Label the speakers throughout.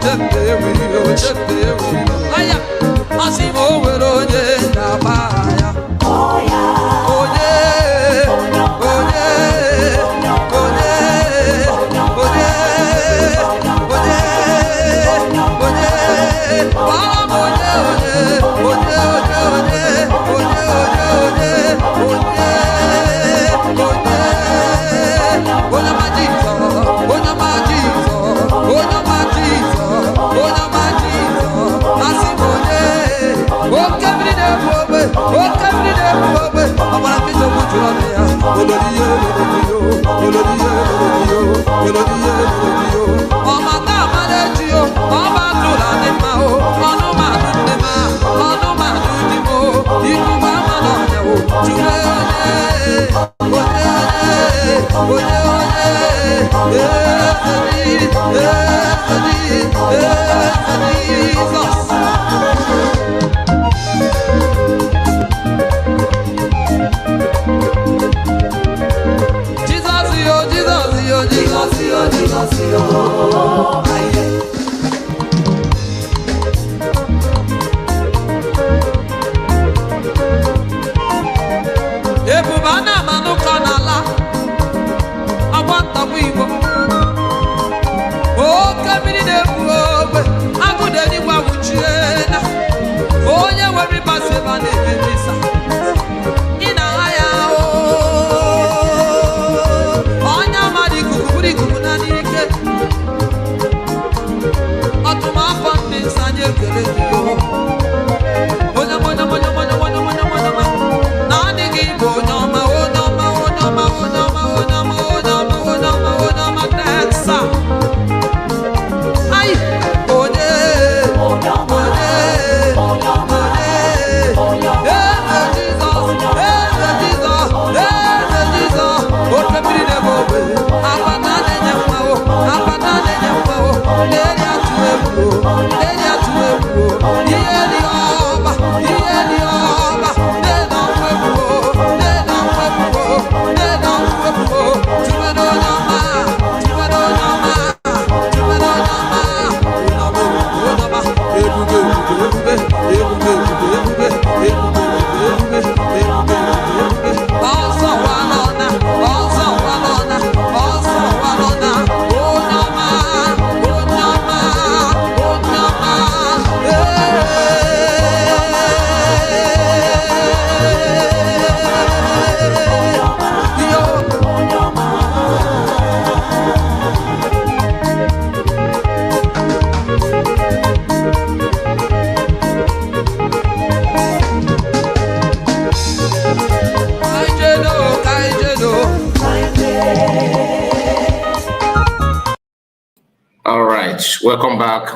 Speaker 1: Just baby,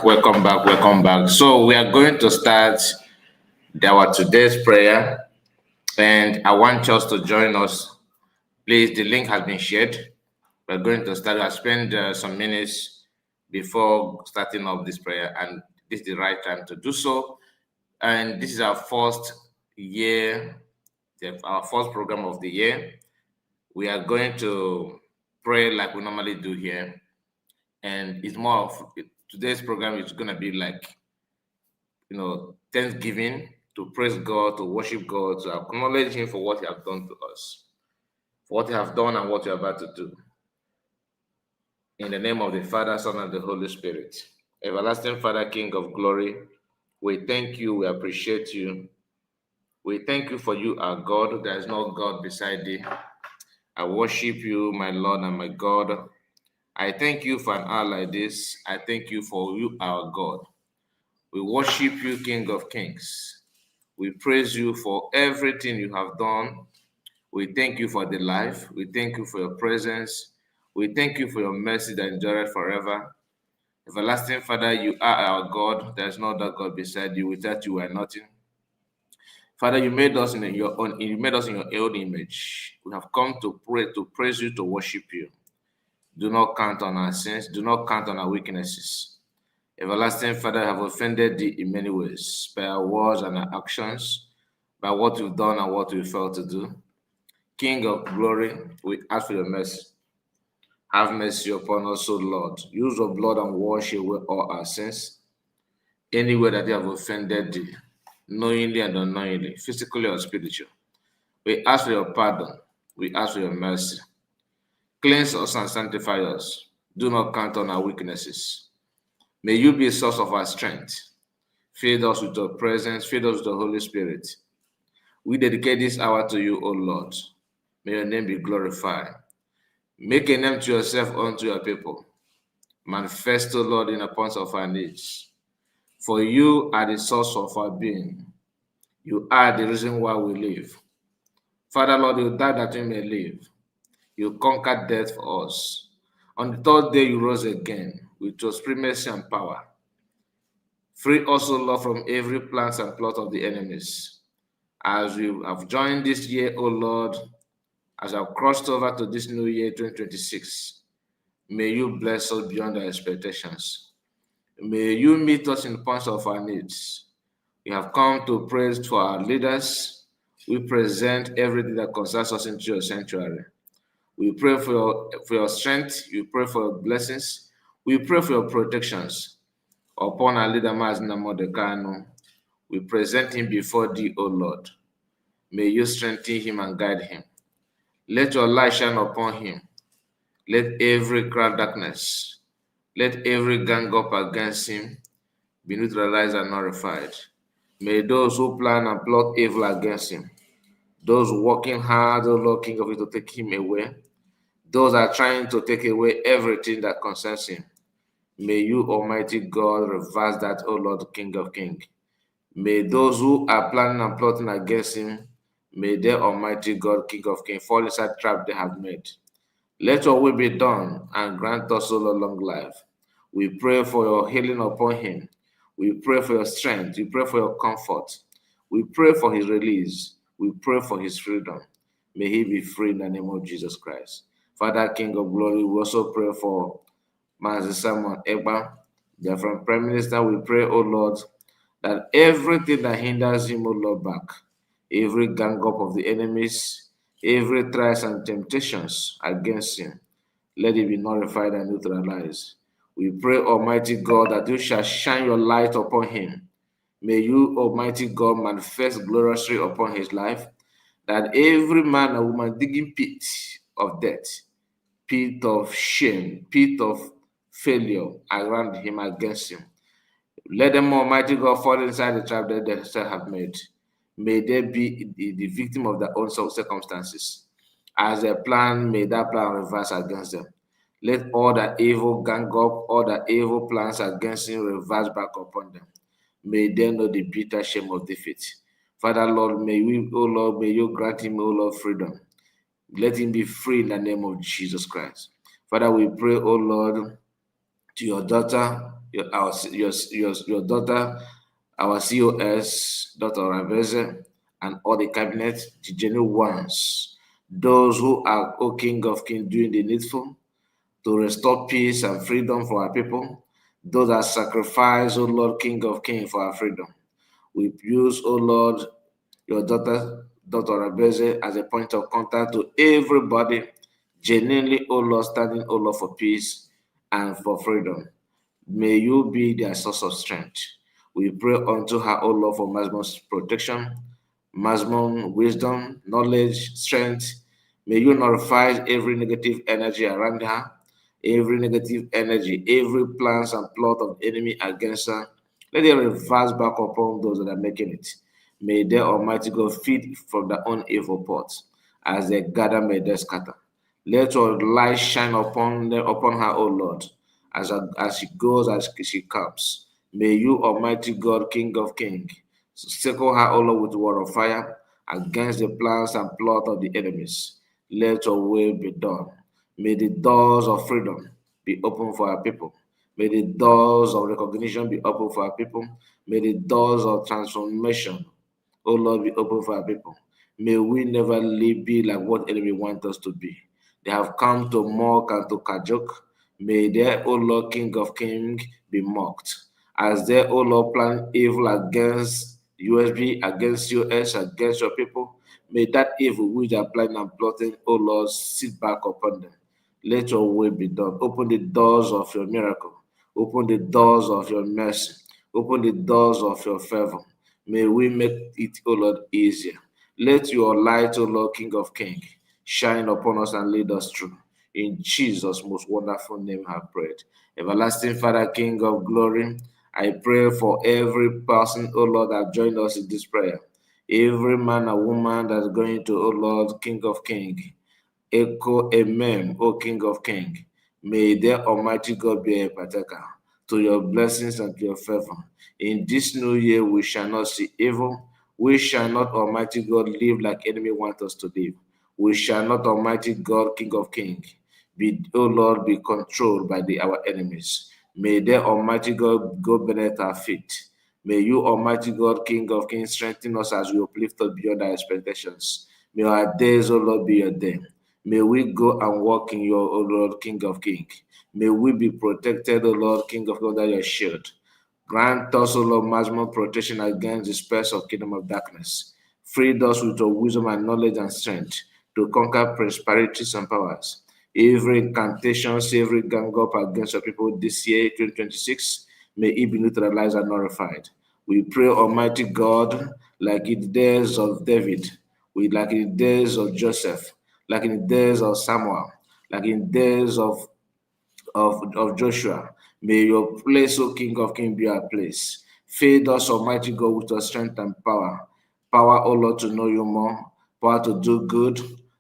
Speaker 1: Welcome back. So we are going to start our today's prayer, and I want us to join us. Please, the link has been shared. We're going to start. I'll spend some minutes before starting off this prayer, and this is the right time to do so. And this is our first year, our first program of the year. We are going to pray like we normally do here, and it's more of today's program is going to be like, Thanksgiving, to praise God, to worship God, to acknowledge Him for what He has done to us, for what He has done and what He is about to do. In the name of the Father, Son, and the Holy Spirit. Everlasting Father, King of glory, we thank you, we appreciate you. We thank you for you are God. There is no God beside thee. I worship you, my Lord and my God. I thank you for an hour like this. I thank you for you, our God. We worship you, King of Kings. We praise you for everything you have done. We thank you for the life. We thank you for your presence. We thank you for your mercy that endureth forever. Everlasting Father, you are our God. There is no other God beside you. Without you, we are nothing. Father, you made us in your own image. We have come to pray, to praise you, to worship you. Do not count on our sins. Do not count on our weaknesses. Everlasting Father, I have offended thee in many ways, by our words and our actions, by what we've done and what we failed to do. King of glory, we ask for your mercy. Have mercy upon us, O Lord. Use your blood and wash away all our sins. anywhere that they have offended thee, knowingly and unknowingly, physically or spiritual. We ask for your pardon. We ask for your mercy. Cleanse us and sanctify us. Do not count on our weaknesses. May you be a source of our strength. Fill us with your presence. Fill us with the Holy Spirit. We dedicate this hour to you, O Lord. May your name be glorified. Make a name to yourself unto your people. Manifest, O Lord, in the points of our needs. For you are the source of our being. You are the reason why we live. Father, Lord, you died that we may live. You conquered death for us. On the third day, you rose again with your supremacy and power. Free us, O Lord, from every plan and plot of the enemies. As we have joined this year, O Lord, as I've crossed over to this new year, 2026, may you bless us beyond our expectations. May you meet us in the points of our needs. We have come to praise for our leaders. We present everything that concerns us into your sanctuary. We pray for your strength. We pray for your blessings. We pray for your protections upon our leader, Mazina Modekano. We present him before thee, O Lord. May you strengthen him and guide him. Let your light shine upon him. Let every crowd darkness, let every gang up against him be neutralized and nullified. May those who plan and plot evil against him, those working hard, O Lord King of it, to take him away, those are trying to take away everything that concerns him, may you, Almighty God, reverse that, O Lord King of Kings. May those who are planning and plotting against him, may their Almighty God, King of Kings, fall inside the trap they have made. Let your will be done and grant us, O Lord, long life. We pray for your healing upon him. We pray for your strength. We pray for your comfort. We pray for his release. We pray for his freedom. May he be free in the name of Jesus Christ. Father, King of glory, we also pray for Master Simon Ekpa, the from Prime Minister. We pray, O Lord, that everything that hinders him, O Lord, back, every gang up of the enemies, every trials and temptations against him, let it be nullified and neutralized. We pray, Almighty God, that you shall shine your light upon him. May you, Almighty God, manifest gloriously upon his life, that every man and woman digging pit of death, pit of shame, pit of failure around him, against him, let them, Almighty God, fall inside the trap that they themselves have made. May they be the victim of their own circumstances. As they plan, may that plan reverse against them. Let all the evil gang up, all the evil plans against him reverse back upon them. May they know the bitter shame of defeat. Father, Lord, may we, O Lord, may you grant him, O Lord, freedom. Let him be free in the name of Jesus Christ. Father, we pray, O Lord, to your daughter, your daughter, our COS, Dr. Orabueze, and all the cabinet, the genuine ones, those who are, O King of Kings, doing the needful to restore peace and freedom for our people, those that sacrifice, O Lord, King of Kings, for our freedom. We use, O Lord, your daughter, Dr. Orabueze, as a point of contact to everybody, genuinely, O Lord, standing, O Lord, for peace and for freedom. May you be their source of strength. We pray unto her, O Lord, for maximum protection, maximum wisdom, knowledge, strength. May you nullify every negative energy around her, every negative energy, every plans and plot of the enemy against her. Let it reverse back upon those that are making it. May the Almighty God feed from their own evil pots. As they gather, may they scatter. Let your light shine upon them, upon her, O Lord, as she goes, as she comes. May you, Almighty God, King of Kings, circle her, O Lord, with word of fire against the plans and plot of the enemies. Let your will be done. May the doors of freedom be open for our people. May the doors of recognition be open for our people. May the doors of transformation, O Lord, be open for our people. May we never be like what enemy want us to be. They have come to mock and to kajok. May their, O Lord, King of Kings, be mocked. As their, O Lord, plan evil against USB, against US, against your people, may that evil which they are planning and plotting, O Lord, sit back upon them. Let your will be done. Open the doors of your miracle. Open the doors of your mercy. Open the doors of your favor. May we make it, O Lord, easier. Let your light, O Lord, King of Kings, shine upon us and lead us through. In Jesus' most wonderful name I have prayed. Everlasting Father, King of glory, I pray for every person, O Lord, that joined us in this prayer. Every man and woman that's going to, O Lord, King of Kings, echo amen, O King of Kings. May the Almighty God be a partaker to your blessings and to your favor. In this new year, we shall not see evil. We shall not, Almighty God, live like enemy want us to live. We shall not, Almighty God, King of Kings, O Lord, be controlled by our enemies. May the Almighty God go beneath our feet. May you, Almighty God, King of Kings, strengthen us as we uplift us beyond our expectations. May our days, O Lord, be your day. May we go and walk in your, O Lord, King of Kings. May we be protected, O Lord, King of God, under your shield. Grant us, O Lord, maximum protection against the spells of kingdom of darkness. Free us with your wisdom and knowledge and strength to conquer prosperities and powers. Every incantation, every gang up against your people this year, 2026, may it be neutralized and nullified. We pray, Almighty God, like in the days of David, like in the days of Joseph, like in the days of Samuel, like in the days of Joshua. May your place, O King of Kings, be our place. Feed us, Almighty God, with your strength and power. Power, O Lord, to know you more. Power to do good.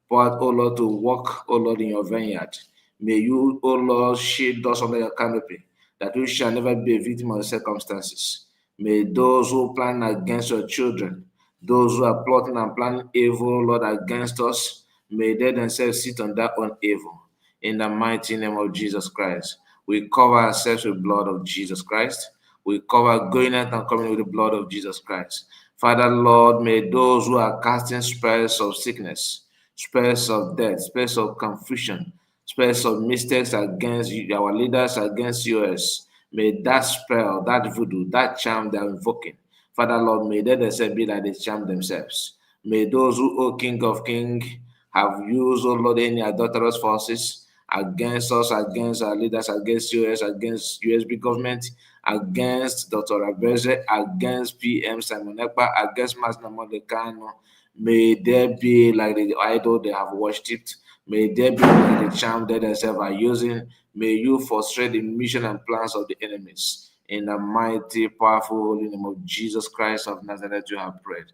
Speaker 1: Power, O Lord, to walk, O Lord, in your vineyard. May you, O Lord, shield us under your canopy, that we shall never be a victim of circumstances. May those who plan against your children, those who are plotting and planning evil, Lord, against us, may they themselves sit on that own evil. In the mighty name of Jesus Christ, we cover ourselves with the blood of Jesus Christ. We cover going out and coming with the blood of Jesus Christ. Father, Lord, may those who are casting spells of sickness, spells of death, spells of confusion, spells of mistakes against our leaders, against COS, may that spell, that voodoo, that charm they're invoking, Father, Lord, may they themselves be like they charm themselves. May those who, O King of Kings, have used, O Lord, any adulterous forces against us, against our leaders, against US, against USB government, against Dr. Orabueze, against PM Simon Ekpa, against Master Modekano. May there be like the idol they have worshipped. May there be like the charm that themselves are using. May you frustrate the mission and plans of the enemies. In the mighty, powerful, holy name of Jesus Christ of Nazareth, you have prayed.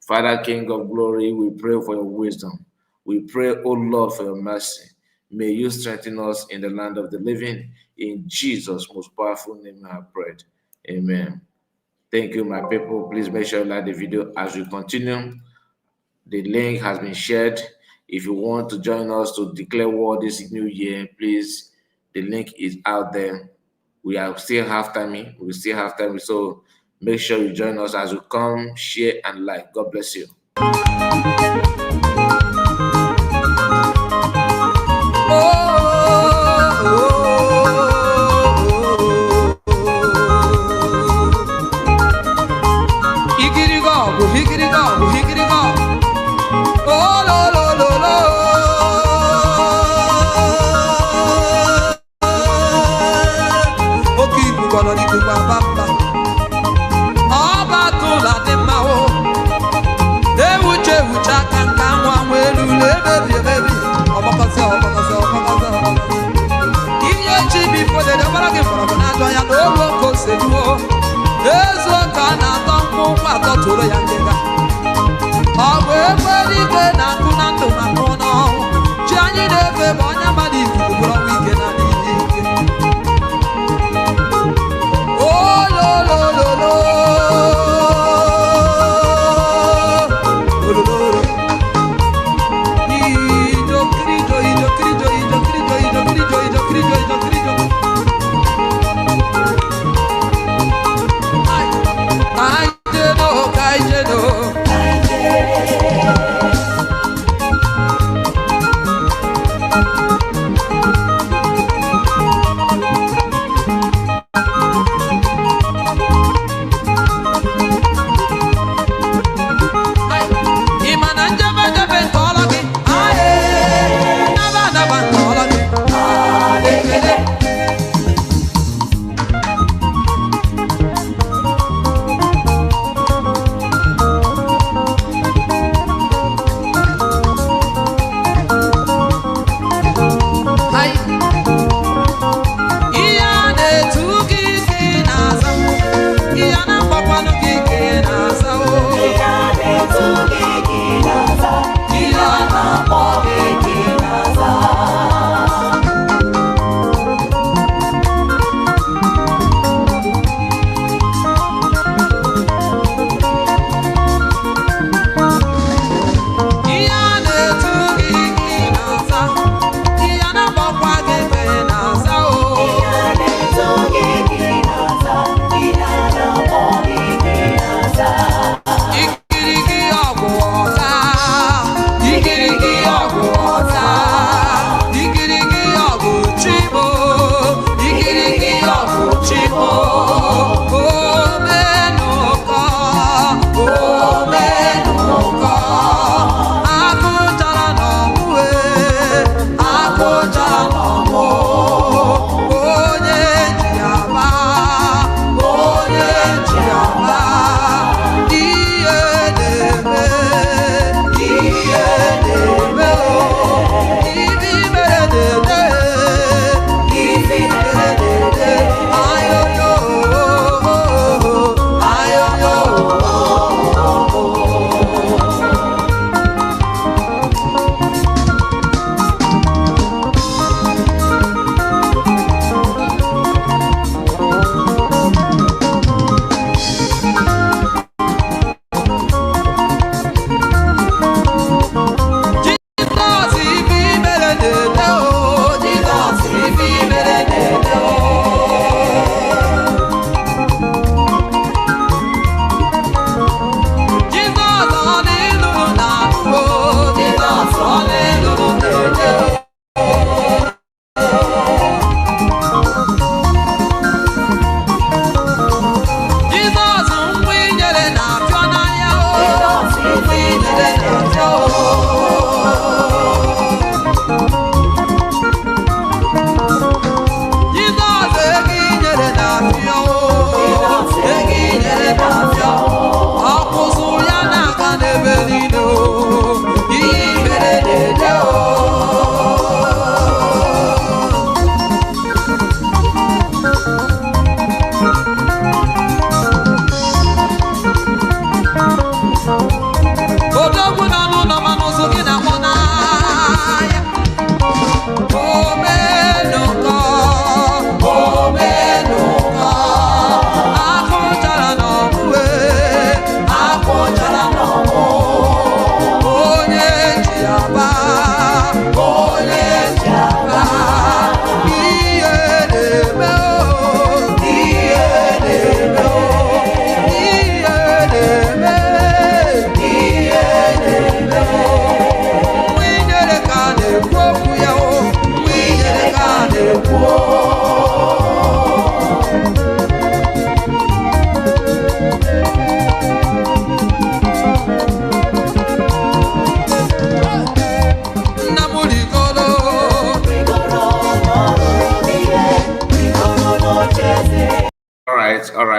Speaker 1: Father, King of glory, we pray for your wisdom. We pray, O Lord, for your mercy. May you strengthen us in the land of the living. In Jesus' most powerful name, I have prayed. Amen. Thank you, my people. Please make sure you like the video as we continue. The link has been shared. If you want to join us to declare war this new year, please, the link is out there. We still have time. We still have time. So make sure you join us as we come, share, and like. God bless you.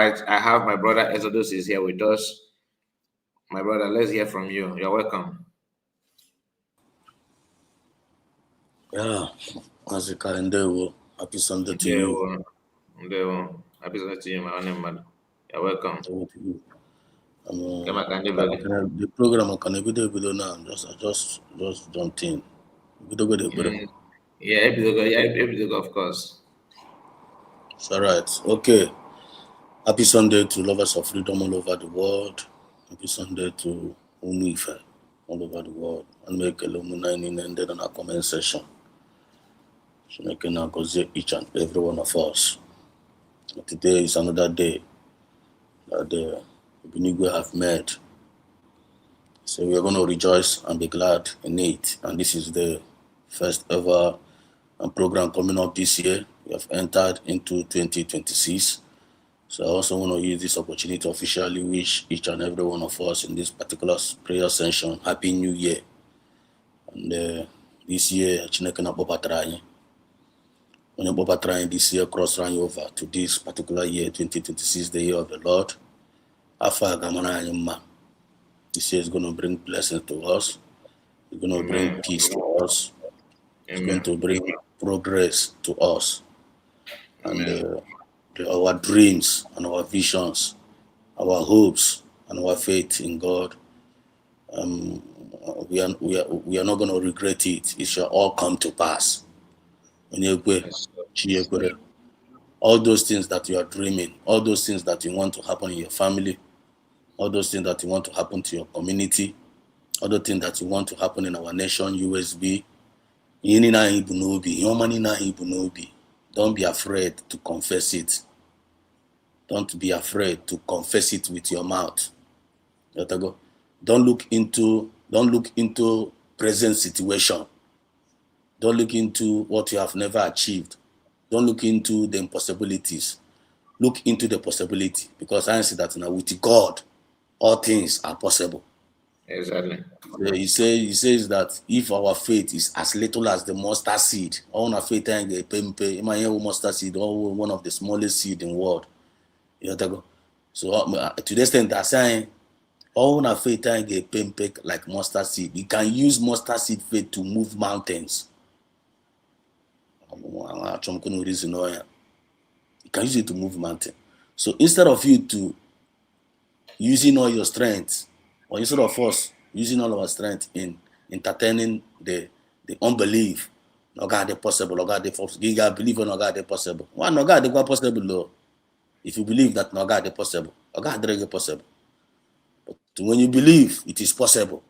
Speaker 1: right, I have my brother Exodus is here with us. My brother, let's hear from you. You're welcome.
Speaker 2: Yeah, as a calendar, happy Sunday to you.
Speaker 1: Happy Sunday to you, my own man. You're welcome.
Speaker 2: The program I can video now. Just jumped in. Video go.
Speaker 1: Yeah, episode, of course.
Speaker 2: It's all right. Okay. Happy Sunday to lovers of freedom all over the world. Happy Sunday to Umuife all over the world. And make a luminating ended on our comment session. So making Ngozi each and every one of us. Today is another day that the Benigwe have made. So we are going to rejoice and be glad in it. And this is the first ever program coming up this year. We have entered into 2026. So I also want to use this opportunity to officially wish each and every one of us in this particular prayer session Happy New Year. And this year, Chineke na Bobatraye. When Bobatraye this year cross run over to this particular year, 2026, the year of the Lord. Afa Gamana Yuma. This year is going to bring blessings to us. It's going to bring peace to us. It's going to bring progress to us. And our dreams and our visions, our hopes and our faith in God, we are not going to regret it. It shall all come to pass. All those things that you are dreaming, all those things that you want to happen in your family, all those things that you want to happen to your community, other things that you want to happen in our nation, USB. Don't be afraid to confess it. Don't be afraid to confess it with your mouth. Don't look into present situation. Don't look into what you have never achieved. Don't look into the impossibilities. Look into the possibility, because I see that now with God, all things are possible.
Speaker 1: Exactly.
Speaker 2: He says that if our faith is as little as the mustard seed, all our faith and the mustard seed, or one of the smallest seed in the world. So to the extent that saying all our faith and the like mustard seed, you can use mustard seed faith to move mountains. You can use it to move mountain. So instead of you to using all your strength, or instead of us using all our strength in entertaining the unbelief, no God is possible, no God is possible. You gotta believe in no God is possible. Why no God is possible, though? If you believe that no God is possible, no God is possible. But when you believe it is possible,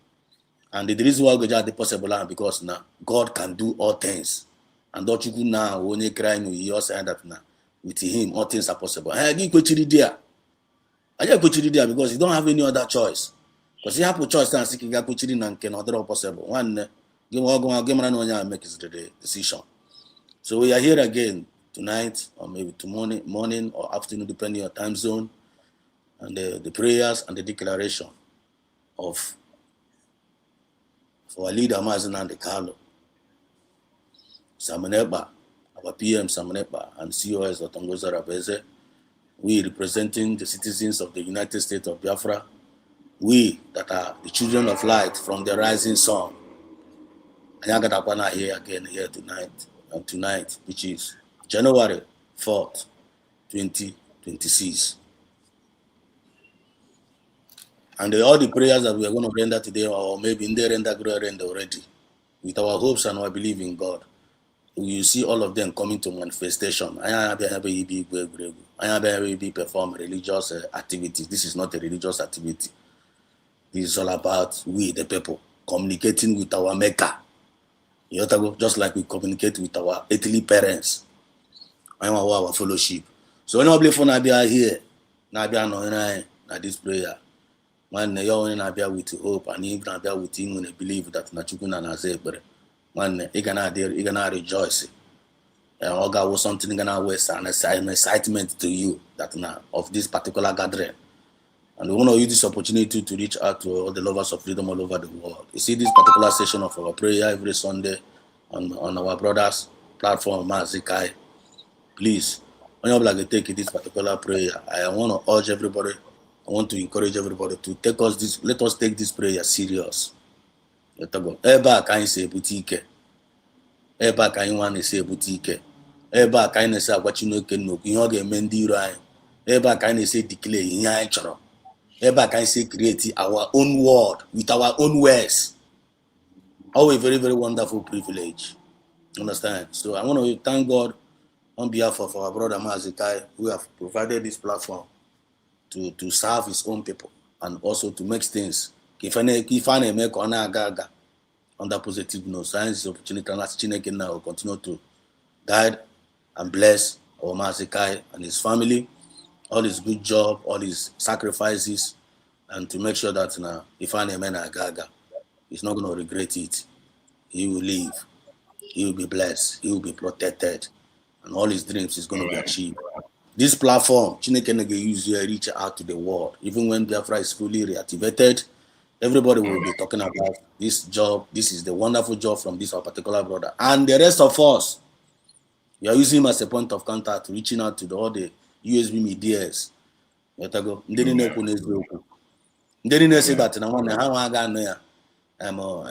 Speaker 2: and the reason why God is possible is because now God can do all things. And don't you now when you cry, you also say that now with Him all things are possible. I give you there. I just go there because you don't have any other choice. Because you have a choice and seeking and other possible. One game make the decision. So we are here again tonight, or maybe tomorrow morning or afternoon, depending on your time zone, and the prayers and the declaration of our leader Mazen and the Carlo, Ekpa, our PM Ekpa, and COS Ngozi Orabueze. We representing the citizens of the United States of Biafra, we that are the children of light from the rising sun. And I got here again here tonight, which is January 4th, 2026. And all the prayers that we are going to render today, or maybe in the render already, with our hopes and our belief in God, you see all of them coming to manifestation. I am perform religious activities. This is not a religious activity. This is all about we, the people, communicating with our Maker. Just like we communicate with our earthly parents. I want our fellowship. So when I believe for Nabia here, Nabia no na this prayer. When you're Nabia with hope and even Nabia with him when believe that Nachukuna na Zebra. When you gonna rejoice. And God was something gonna waste an excitement to you that now of this particular gathering. And we want to use this opportunity to reach out to all the lovers of freedom all over the world. You see this particular session of our prayer every Sunday on our brothers' platform, Mazikai. Please, when you're like take this particular prayer, I want to urge everybody, I want to encourage everybody to let us take this prayer serious. Ebe a ka anyị si ebute ike, ebe a ka anyị nwa na-esi ebute ike, ebe a ka anyị na-esi agwa Chineke nnukwu ihe ọ ga-eme ndị iro anyị, ebe a ka anyị na-esi declare ihe anyị chọrọ, ebe a ka anyị si create our own world with our own words. Always very, very wonderful privilege. Understand? So I want to thank God on behalf of our brother Mazikai, who have provided this platform to serve his own people and also to make things. If I make on that positive note, science opportunity and Chineke now will continue to guide and bless our Mazikai and his family, all his good job, all his sacrifices, and to make sure that now if I name Gaga, he's not going to regret it. He will live. He will be blessed. He will be protected. And all his dreams is going to be achieved. This platform, Chineke Nege use here, reach out to the world. Even when Biafra is fully reactivated, everybody will be talking about this job. This is the wonderful job from this particular brother. And the rest of us, we are using him as a point of contact, reaching out to all the USB medias. Say that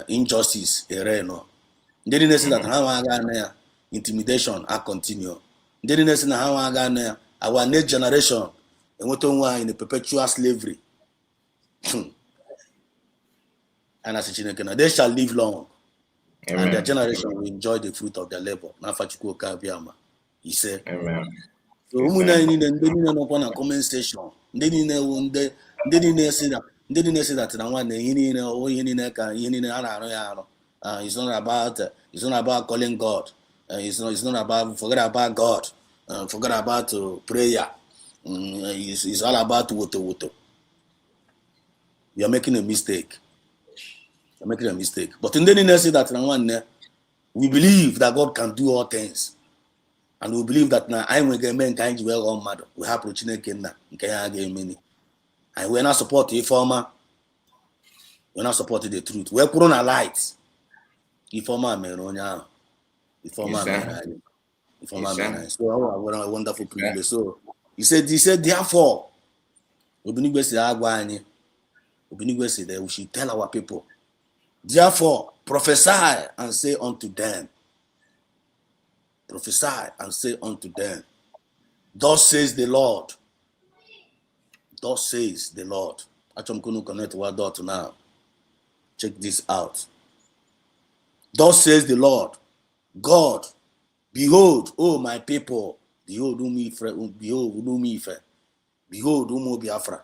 Speaker 2: injustice, they didn't say that how intimidation I continue. They didn't say how our next generation in a perpetual slavery. And as a they shall live long. Amen. And their generation will enjoy the fruit of their labor. He said, amen. So no comment section. They didn't say that. They didn't say that it's not about calling God. It's not about forget about God. Forget about prayer. It's all about woto. You are making a mistake. You're making a mistake. But in the end, say that we believe that God can do all things, and we believe that now I will get men kind well all mad. We have Chineke na many, and we're not supporting former. We're not supporting the truth. We're putting a light. Informer man, informer man. So a wonderful privilege. So he said, therefore, we should tell our people, therefore, prophesy and say unto them, thus says the Lord. Thus says the Lord. Actually, I'm going to connect to our daughter now. Check this out. Thus says the Lord, God, behold, oh my people, behold, behold, Biafra.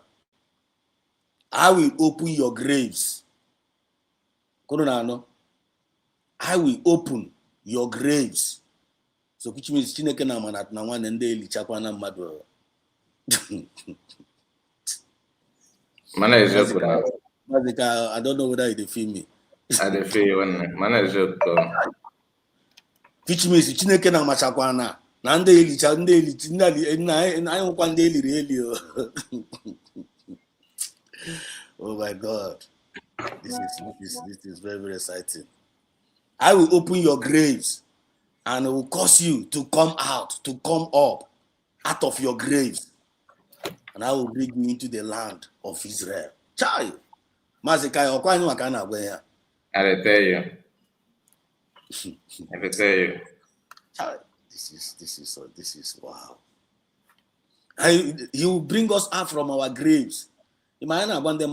Speaker 2: I will open your graves. I will open your graves. So which means Chineke na manat na one and daily chakwana madu. I don't know whether you feel me.
Speaker 1: I feel you.
Speaker 2: Which means Chineke na machakwana. Na daily really. Oh my God. This is very, very exciting. I will open your graves and I will cause you to come up out of your graves. And I will bring you into the land of Israel. Child. Mazikai,
Speaker 1: I tell you.
Speaker 2: Child, this is wow. He will bring us out from our graves. Imagine one day, they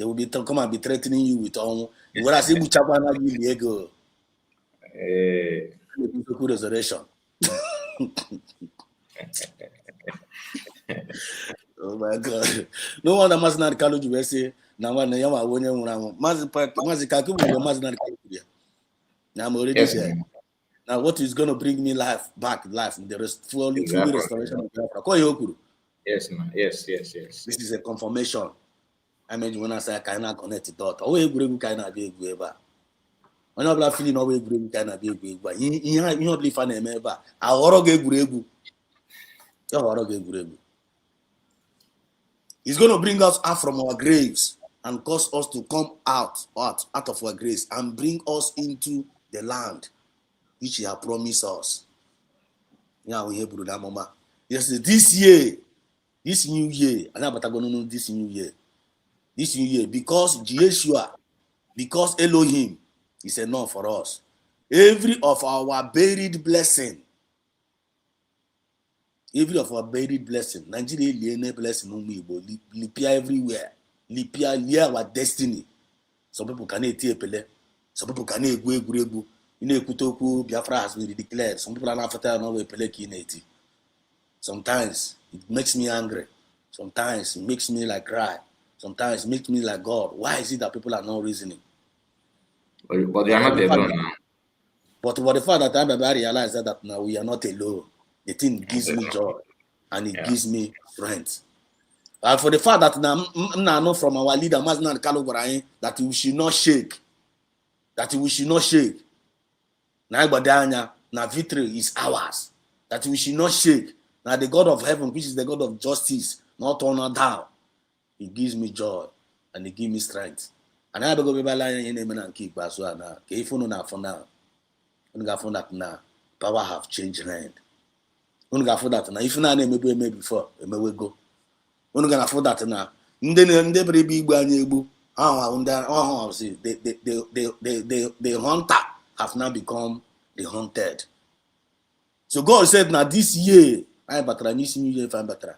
Speaker 2: will be come and be threatening you with all. What I say, resurrection. Oh my God! No wonder Mazinari Kaluju will say, "Now when you are winning, now I'm already there. Now what is going to bring me life? The fully restoration of Biafra."
Speaker 1: Yes, man. Yes.
Speaker 2: This is a confirmation. I mean, when I say I cannot connect it out, oh, you cannot be a good. When I'm feeling no way, you cannot be a good. You not live on a member. I already agree. He's going to bring us out from our graves and cause us to come out of our graves and bring us into the land which He has promised us. Yeah, we hear mama. Yes, this year, this new year, and I'm going to know this new year. This new year, because Yeshua, because Elohim is enough for us. Every of our buried blessing, Nigeria liene blessing, lipia everywhere, lipia near our destiny. Some people can eat pele, some people can eat gwebu. Kutoku Biafra has been declared. Some people are not no pele kineti. Sometimes it makes me angry. Sometimes it makes me like cry. Sometimes it makes me like God. Why is it that people are not reasoning?
Speaker 1: But they are not alone now.
Speaker 2: But for the fact that I realize that now we are not alone, the thing gives me joy and it gives me strength. And for the fact that now know from our leader, that we should not shake. That we should not shake. Now victory is ours. That we should not shake. Now the God of heaven, which is the God of justice, not turn down. It gives me joy and it gives me strength. And I go be lying in and keep as well now. If you know for now. That now power have changed hand. That now if you know maybe before we go. That now the hunter have now become the hunted. So God said now this year I better this new year better.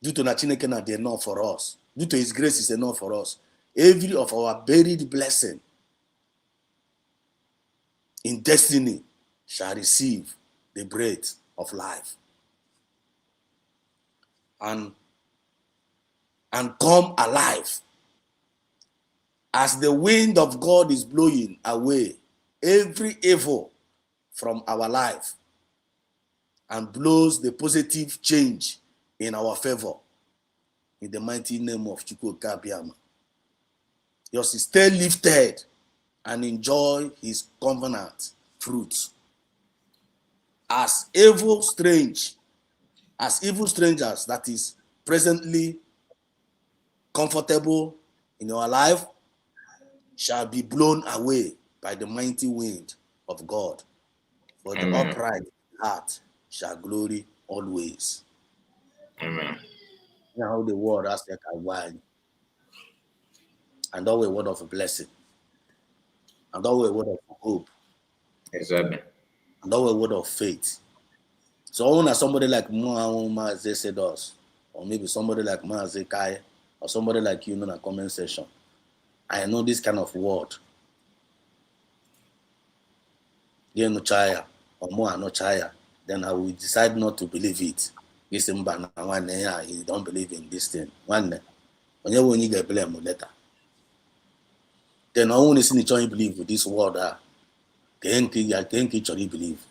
Speaker 2: Due to Chineke na the enough for us. Due to his grace is enough for us. Every of our buried blessing in destiny shall receive the breath of life and come alive. As the wind of God is blowing away every evil from our life and blows the positive change in our favor. In the mighty name of Chukwuka Biama. Just stay lifted and enjoy his covenant fruits. As evil strangers that is presently comfortable in your life shall be blown away by the mighty wind of God. For the upright heart shall glory always.
Speaker 1: Amen.
Speaker 2: Now the word has like a wine. And always a word of a blessing. And always a word of hope.
Speaker 1: Exactly.
Speaker 2: And always a word of faith. So when somebody like Maazé said us, or maybe somebody like Maazé Kai, or somebody like you in a comment section, I know this kind of word. You no chaya, or more no chaya, then I will decide not to believe it. This you don't believe in this thing. When you get blame later. Then I only see the believe with this word. Can't believe.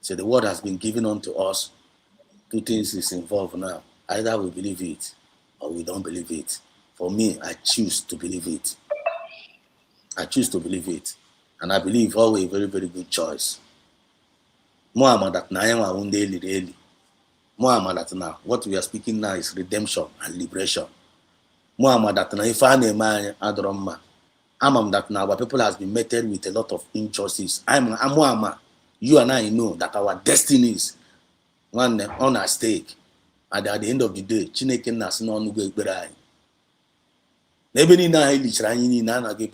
Speaker 2: So the word has been given unto us. Two things is involved now. Either we believe it or we don't believe it. For me, I choose to believe it. I choose to believe it. And I believe always a very, very good choice. Muhammad that now daily. Muhammad that now what we are speaking now is redemption and liberation. Muhammad that now if I name Adromma. I'm that now our people has been meted with a lot of injustice. I'm Muhammad. You and I know that our destinies on our stake. And at the end of the day, Chineke nas no nugo ekbere. Maybe now he lichranyi na give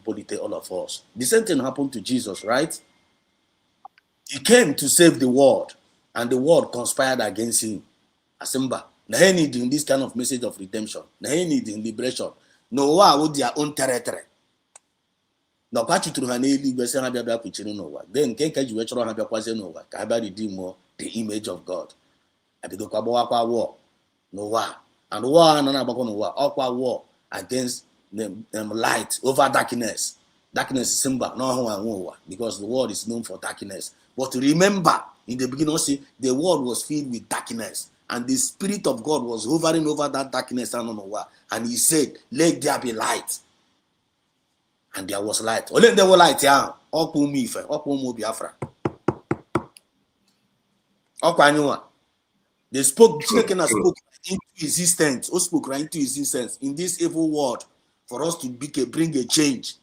Speaker 2: polite all of us. The same thing happened to Jesus, right? He came to save the world, and the world conspired against him. Asimba, now he needing this kind of message of redemption. Now he needing liberation. No one with their own territory. No kwachi through haneli gwese ha bia kuchiri no. Then kenka ji wechoro ha bia kwase no wa. Ka ba redeem the image of God. Abido kwa kwa war. No wa. And war na agbakọ no wa. Okwa war against them light over darkness. Darkness is symbol no ho anwo because the world is known for darkness. But remember, in the beginning, see, the world was filled with darkness, and the Spirit of God was hovering over that darkness. And he said, "Let there be light." And there was light. Only there was light, yeah. They spoke, spoke into existence, or spoke right into existence in this evil world for us to bring a change.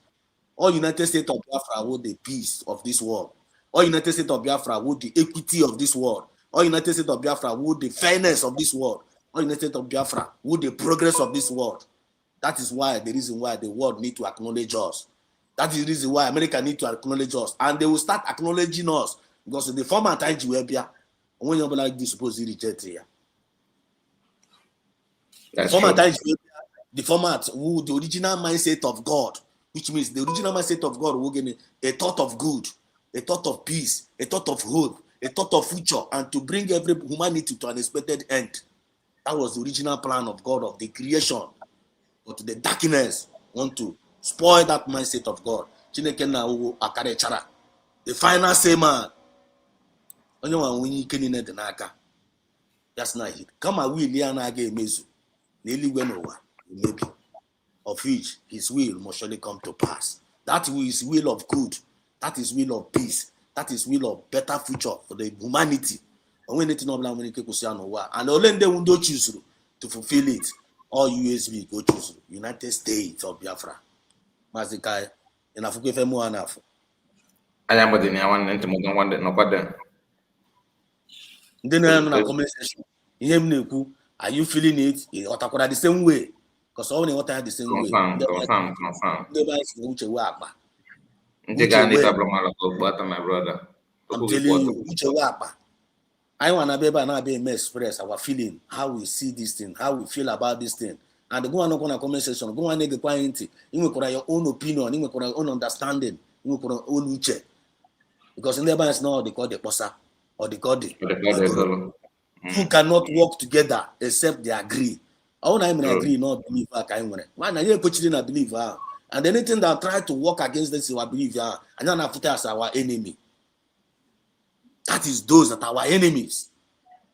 Speaker 2: All United States of Biafra want the peace of this world. All United States of Biafra would the equity of this world. All United States of Biafra would the fairness of this world. All United States of Biafra would the progress of this world. That is why the reason why the world need to acknowledge us. That is the reason why America need to acknowledge us. And they will start acknowledging us. Because the format I Ethiopia, when you're like this supposed to reject here. The format the format, the original mindset of God, which means the original mindset of God will give a thought of good, a thought of peace, a thought of hope, a thought of future, and to bring every humanity to an expected end. That was the original plan of God of the creation. But the darkness want to spoil that mindset of God. The final say man. That's not it. Come on, we maybe of which his will must surely come to pass. That is will of good. That is will of peace. That is will of better future for the humanity. And we need to know and only they will choose to fulfill it. All USB go choose United States of Biafra. Mazikai, enough give him more enough.
Speaker 1: I am within one into more one that no better.
Speaker 2: Then I'm in a comment section. Are you feeling it? Or the same way? Because all the water the same way.
Speaker 1: Confirm. My brother.
Speaker 2: I'm telling you, I want to be express our feeling, how we see this thing, how we feel about this thing. And go on a comment section, go on a point. You will your own opinion, you will your own understanding, you will your own uche. Because in the Bible, it's not they call the posa or they call the who cannot work together except they agree. I want to agree, not believe. Man, I didn't believe. And anything that try to work against this, I believe. And then after as our enemy. That is those that are our enemies.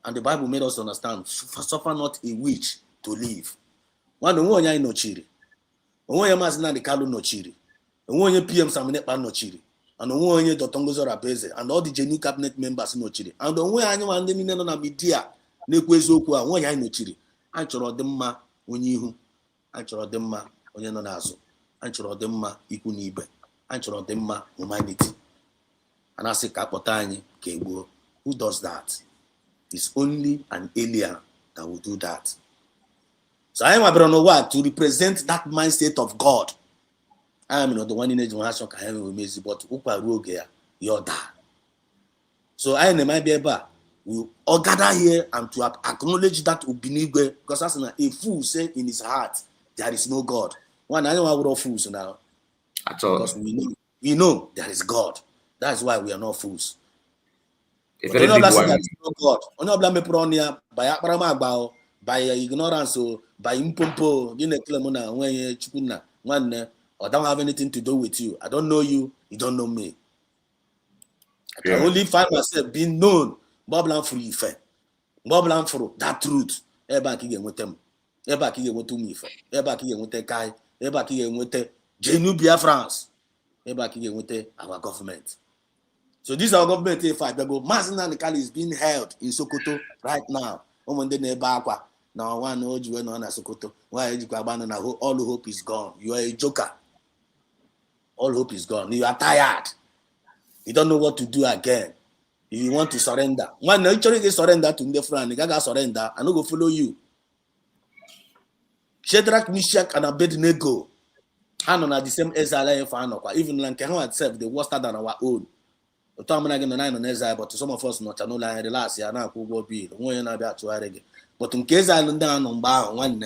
Speaker 2: And the Bible made us understand, suffer not a witch to live. One no chiri. One mazina the kalu no chiri. One PM Samunepa no chiri. And one Dr. Ngozi Orabueze and all the genuine cabinet members no chiri. And the one anyone they no na media nekwezo kwa one no chiri. Anchoro demma onyihu. Anchoro demma onye no nazo. Anchoro demma iku nibe. Anchoro demma humanity. And I say kapotanye kegbo. Who does that? It's only an alien that will do that. So I am a what to represent that mindset of God. I am not the one in education can have but upa roge you're that. So I am be able we all gather here and to acknowledge that Ubinigwe, because as a fool say in his heart there is no God. One I know we're fools now.
Speaker 1: At all.
Speaker 2: Because we know there is God. That's why we are not fools.
Speaker 1: If
Speaker 2: but God, only blame pronia by ignorance or by impompo, you know, when you chukuna, one or don't have anything to do with you. I don't know you, you don't know me. I can only find myself being known. Boblan for you, Boblan for that truth. Everybody again with them. Everybody again with me. Everybody again with the guy. Everybody again with the Genubia France. Everybody again with our government. So this our government Mazinani is being held in Sokoto right now. Now one knows you on Sokoto. Why all hope is gone. You are a joker. All hope is gone. You are tired. You don't know what to do again. If you want to surrender. One naturally surrender to the friend. You gotta surrender. I no go follow you. Shadrach, Meshach, and Abednego. And on the same Israel for even Lankeho itself, they worse than our own. But some of us not no line the last year now go be but in case I learn down on bar one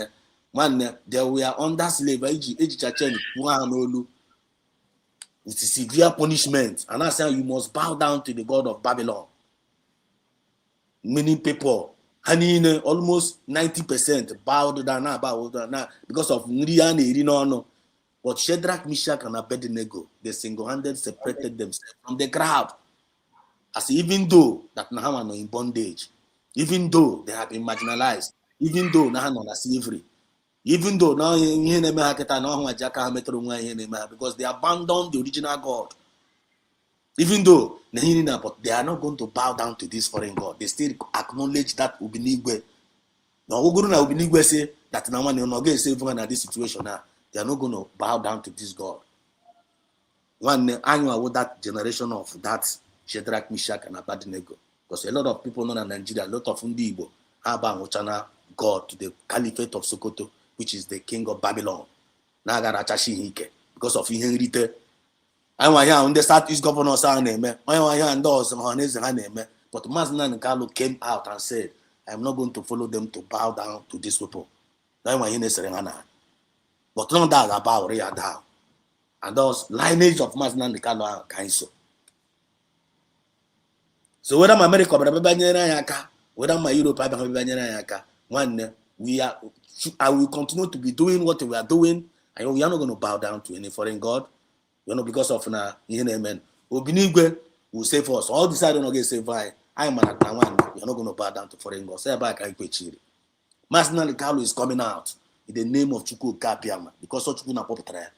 Speaker 2: there we are under slavery with severe punishment, and I say you must bow down to the God of Babylon. Many people, almost 90% bowed down now because of no. But Shadrach, Meshach, and Abednego, they single-handedly separated themselves from the crowd. As even though that now are in bondage, even though they have been marginalized, even though now are slavery, even though now because they abandoned the original God. Even though but they are not going to bow down to this foreign God. They still acknowledge that Ubinigwe. Now Ubinigwe say that now when you're not going to save one at this situation now. They are not going to bow down to this God. One annual with that generation of that Shadrach, Meshach, and Abednego. Because a lot of people know in Nigeria, a lot of Igbo have China God to the Caliphate of Sokoto, which is the king of Babylon. Because of Henrite. I want here on the Southeast governors are name. I want here and those on his name. But Maznan Kalu came out and said, I'm not going to follow them to bow down to these people. But not that about Ria down. And those lineage of Maznan Kalu are cancelled. So whether my America, whether my Europe, I will continue to be doing what we are doing, and we are not going to bow down to any foreign god. Because of amen. Obinigwe will save us. All this I don't get saved by. I am an we are not going to bow down to foreign gods. Say back, I Chiri. Masnal Kalu is coming out in the name of Chuku Kapiama because of Chukuna Popatra.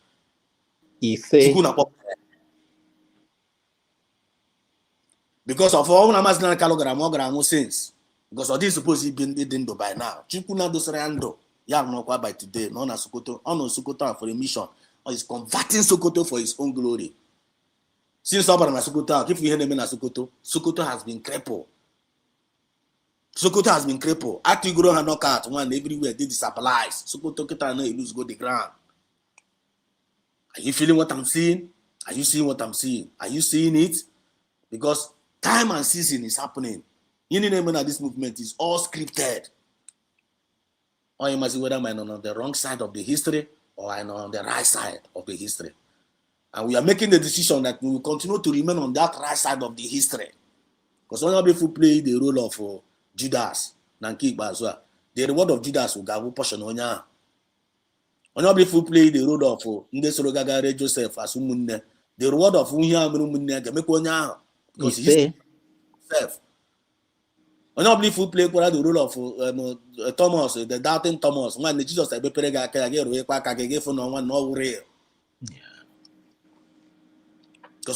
Speaker 2: Because of all Masnal Kalogram sins. Because of this supposed to be in by now. Chukuna Dosrando. Yam no by today. No na Sokoto. On Sokoto for a mission. Or is converting Sokoto for his own glory. Since Obama Sokoto, if we hear them in Sokoto, Sokoto has been crippled. Sokoto has been crippled. After you grow and knock out one everywhere, they disapplies. Sokoto kita no lose go the ground. Are you feeling what I'm seeing? Are you seeing what I'm seeing? Are you seeing it? Because time and season is happening. You need to know that this movement is all scripted. Or you must see whether I'm on the wrong side of the history or I'm on the right side of the history. And we are making the decision that we will continue to remain on that right side of the history. Because when people play the role of Judas, the reward of Judas will go portion on ya. When people play the role of Ndesorogagare Joseph as the reward of Unya Munya can make one ya. Because he's self. When people play the role of Thomas, the doubting Thomas, when Jesus said, because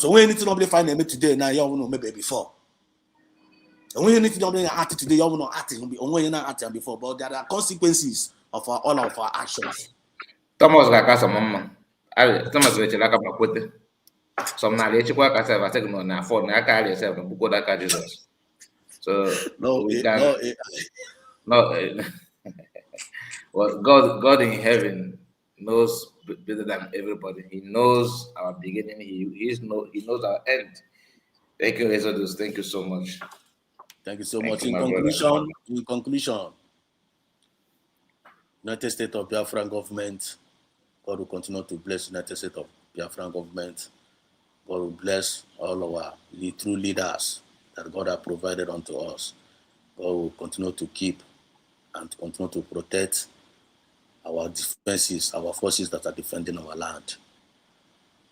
Speaker 2: when you need to not find them today, now you know maybe before. And when you need to not act today, you know acting when you're not acting before. But there are consequences of all of our actions.
Speaker 1: Thomas Gakasa Mama. Thomas Vechelaka Makwete. Some now they check what I said, I take no now for I carry yourself and book that Jesus. So
Speaker 2: no,
Speaker 1: we can no. Well, God in heaven knows better than everybody. He knows our beginning. He knows our end. Thank you, Exodus. Thank you so much.
Speaker 2: Thank you so much. In conclusion, United States of Biafran government, God will continue to bless United States of Biafran government. God will bless all our true leaders that God has provided unto us. God will continue to keep and continue to protect our defenses, our forces that are defending our land.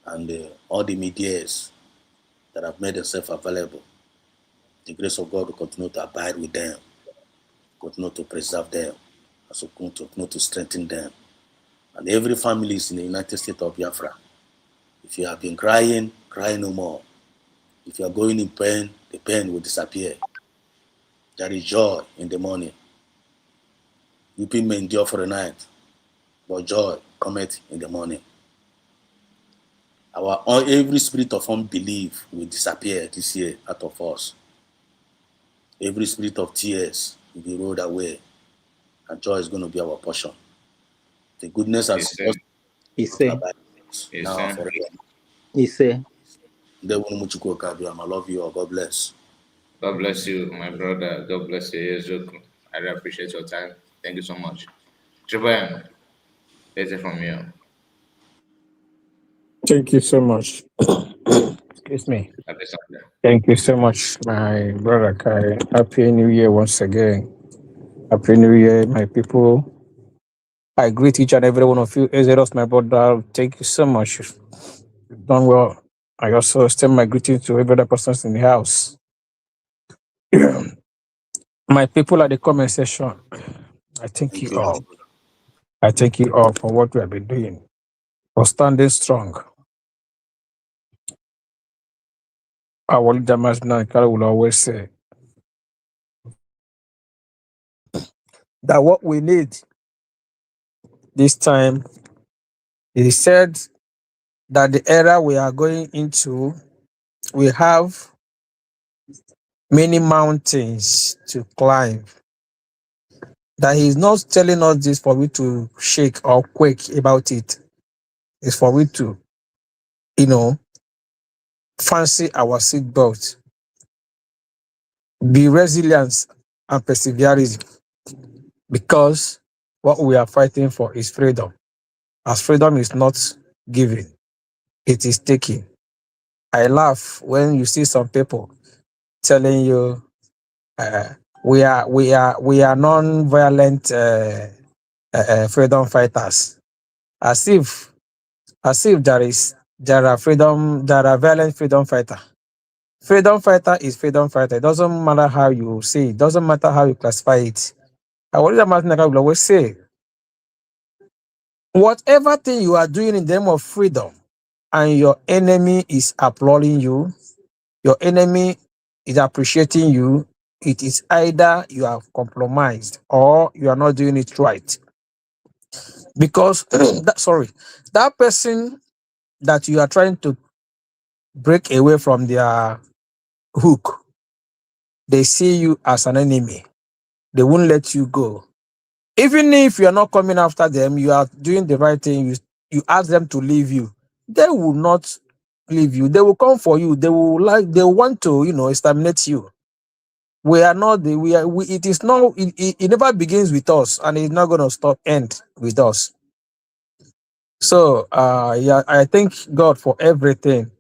Speaker 2: And all the medias that have made themselves available, the grace of God will continue to abide with them, continue to preserve them, and continue to strengthen them. And every family is in the United States of Biafra. If you have been crying, cry no more. If you are going in pain, the pain will disappear. There is joy in the morning. Weeping may endure for a night, but joy cometh in the morning. Every spirit of unbelief will disappear this year out of us. Every spirit of tears will be rolled away, and joy is going to be our portion. The goodness and now forever. I love you all. God bless.
Speaker 1: God bless you, my brother. God bless you. I really appreciate your time. Thank you so much. Triple let's hear from you.
Speaker 3: Thank you so much. Excuse me. Thank you so much, my brother Kai. Happy New Year once again. Happy New Year, my people. I greet each and every one of you. Exodus, my brother, thank you so much. You've done well. I also extend my greeting to every other person in the house. My people at the comment section, I thank you all. I thank you all for what we have been doing, for standing strong. Our leader, Masna will always say that what we need this time, he said that the era we are going into, we have many mountains to climb. That He's not telling us this for we to shake or quake about it. It's for we to, fancy our seatbelt, be resilient and persevering, because what we are fighting for is freedom. As freedom is not given, it is taken. I laugh when you see some people telling you, uh, we are non-violent freedom fighters, as if there are violent freedom fighter. Freedom fighter is freedom fighter. It doesn't matter how you say it, doesn't matter how you classify it. I will always say, whatever thing you are doing in the name of freedom and your enemy is applauding you, your enemy is appreciating you, it is either you have compromised or you are not doing it right. Because that person that you are trying to break away from their hook, they see you as an enemy. They won't let you go. Even if you are not coming after them, you are doing the right thing. You ask them to leave you. They will not leave you. They will come for you. They want to, exterminate you. We are not the we are we, it is not it never begins with us, and it's not going to end with us. So yeah, I thank God for everything.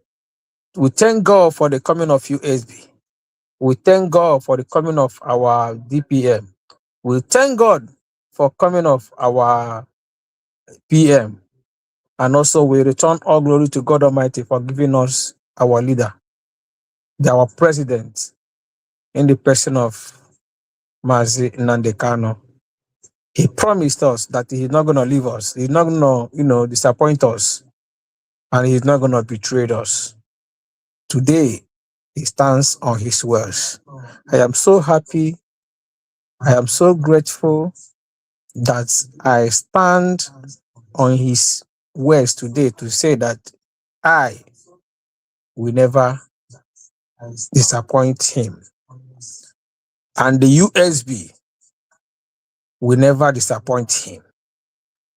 Speaker 3: We thank God for the coming of USB. We thank God for the coming of our DPM. We thank God for coming of our PM. And also we return all glory to God Almighty for giving us our leader, our president, in the person of Mazi Nandekano. He promised us that he's not going to leave us. He's not going to, disappoint us. And he's not going to betray us. Today, he stands on his words. I am so happy. I am so grateful that I stand on his words today to say that I will never disappoint him. And the USB will never disappoint him.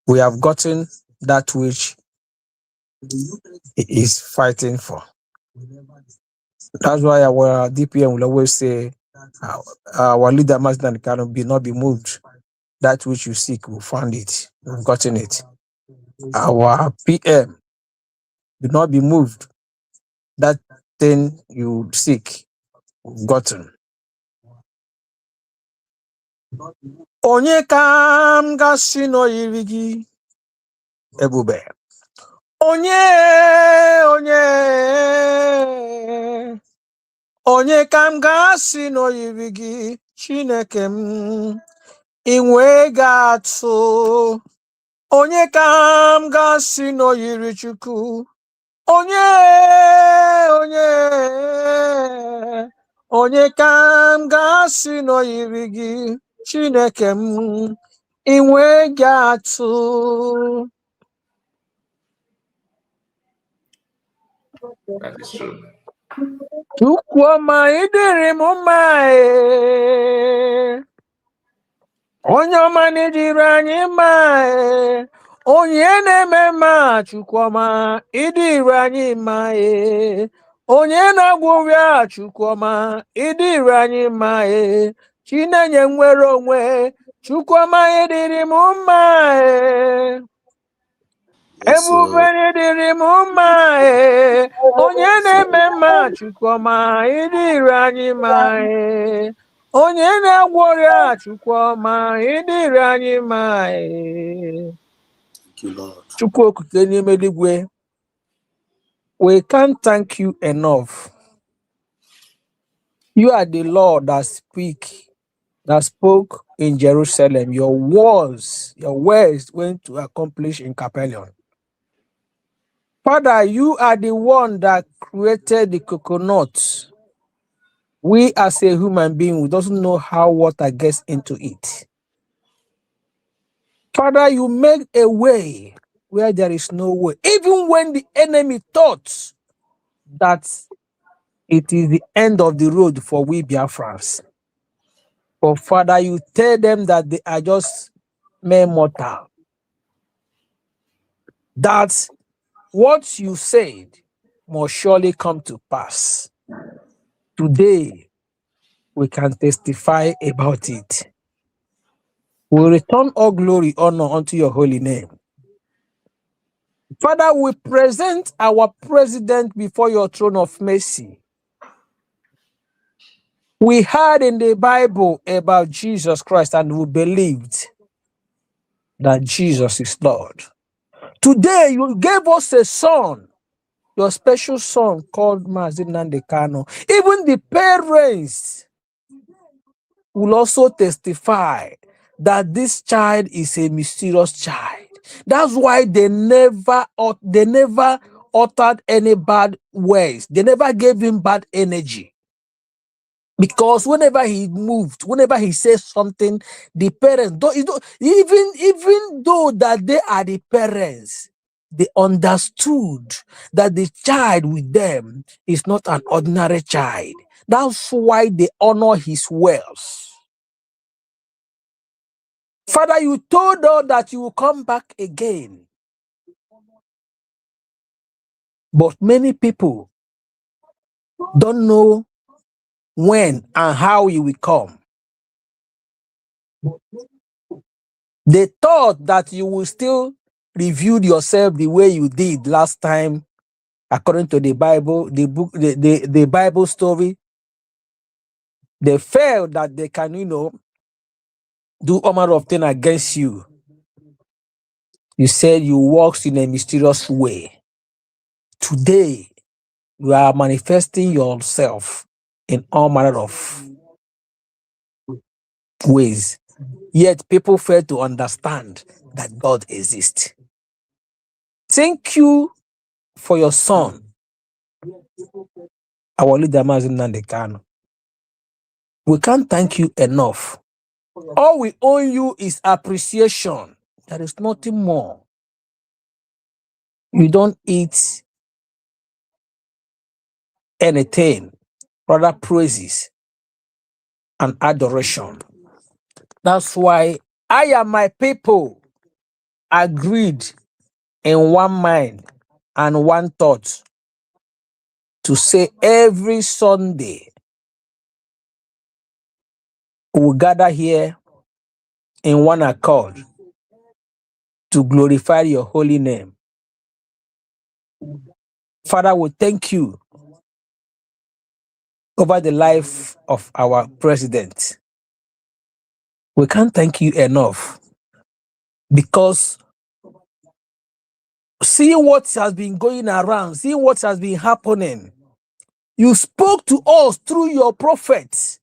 Speaker 3: We have gotten that which he is fighting for. That's why our DPM will always say, our leader must cannot be moved. That which you seek, we found it. We've gotten it. Our PM will not be moved. That thing you seek, we've gotten. Onye kam gasi no yirigi ebube. Onye kam gasi no yirigi Chineke m inwe ga-atụ. Onye kam gasi no yiri Chukwu. Onye kam gasi no yirigi Chineke m inwe ga-atụ.
Speaker 1: That is true.
Speaker 3: Chukwuma idiri m mma onye ọma n'idiri anyị mma onye na-eme mma Chukwuma idiri anyị mma onye na-agwọ ọrịa Chukwuma idiri anyị mma Chinenye nwere onwe Chukwuma idiri m mma ebube dịrị m mma onye na-eme mma Chukwuma ịdịrị anyị mma onye na-agwọ ọrịa Chukwuma ịdịrị anyị mma Chukwu okike n'ime eluigwe, we can't thank you enough. You are the Lord that spoke in Jerusalem. Your words went to accomplish in Capernaum. Father, you are the one that created the coconut. We as a human being, we doesn't know how water gets into it. Father, you make a way where there is no way. Even when the enemy thought that it is the end of the road for we Biafrans. But Father, you tell them that they are just mere mortal. That what you said must surely come to pass. Today, we can testify about it. We return all glory, honor unto your holy name. Father, we present our president before your throne of mercy. We heard in the Bible about Jesus Christ and we believed that Jesus is Lord. Today, you gave us a son, your special son called Mazi Nnamdi Kanu. Even the parents will also testify that this child is a mysterious child. That's why they never uttered any bad words. They never gave him bad energy. Because whenever he moved, whenever he says something, the parents even though that they are the parents, they understood that the child with them is not an ordinary child. That's why they honor his wealth. Father, you told us that you will come back again. But many people don't know when and how you will come. They thought that you will still reveal yourself the way you did last time, according to the Bible, the book, the Bible story. They felt that they can, do all manner of things against you. You said you walked in a mysterious way. Today, you are manifesting yourself in all manner of ways. Yet people fail to understand that God exists. Thank you for your son, our leader Mazi Nnamdi Kanu. We can't thank you enough. All we owe you is appreciation. There is nothing more. You don't eat anything, rather praises and adoration. That's why I and my people agreed in one mind and one thought to say every Sunday we will gather here in one accord to glorify your holy name. Father, we thank you over the life of our president. We can't thank you enough because seeing what has been going around, seeing what has been happening, you spoke to us through your prophets,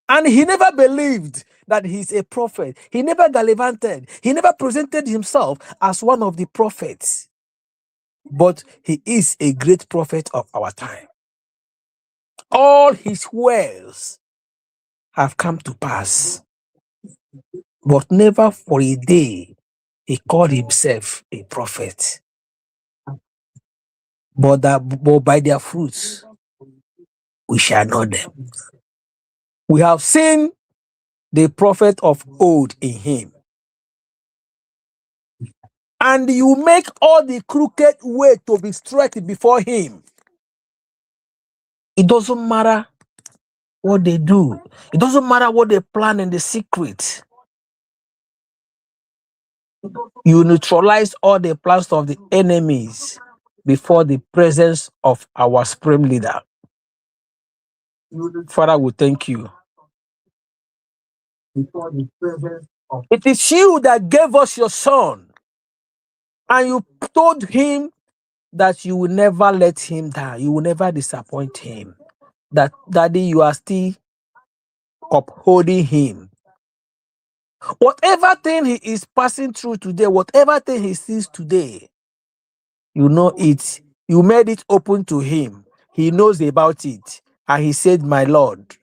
Speaker 3: and he never believed that he's a prophet. He never gallivanted. He never presented himself as one of the prophets. But he is a great prophet of our time. All his words have come to pass, but never for a day he called himself a prophet. But by their fruits we shall know them. We have seen the prophet of old in him. And you make all the crooked way to be straight before him. It doesn't matter what they do. It doesn't matter what they plan in the secret. You neutralize all the plans of the enemies before the presence of our supreme leader. Father, we thank you. It is you that gave us your son, and you told him that you will never let him die. You will never disappoint him. That, Daddy, you are still upholding him. Whatever thing he is passing through today, whatever thing he sees today, you know it. You made it open to him. He knows about it. And he said, my Lord,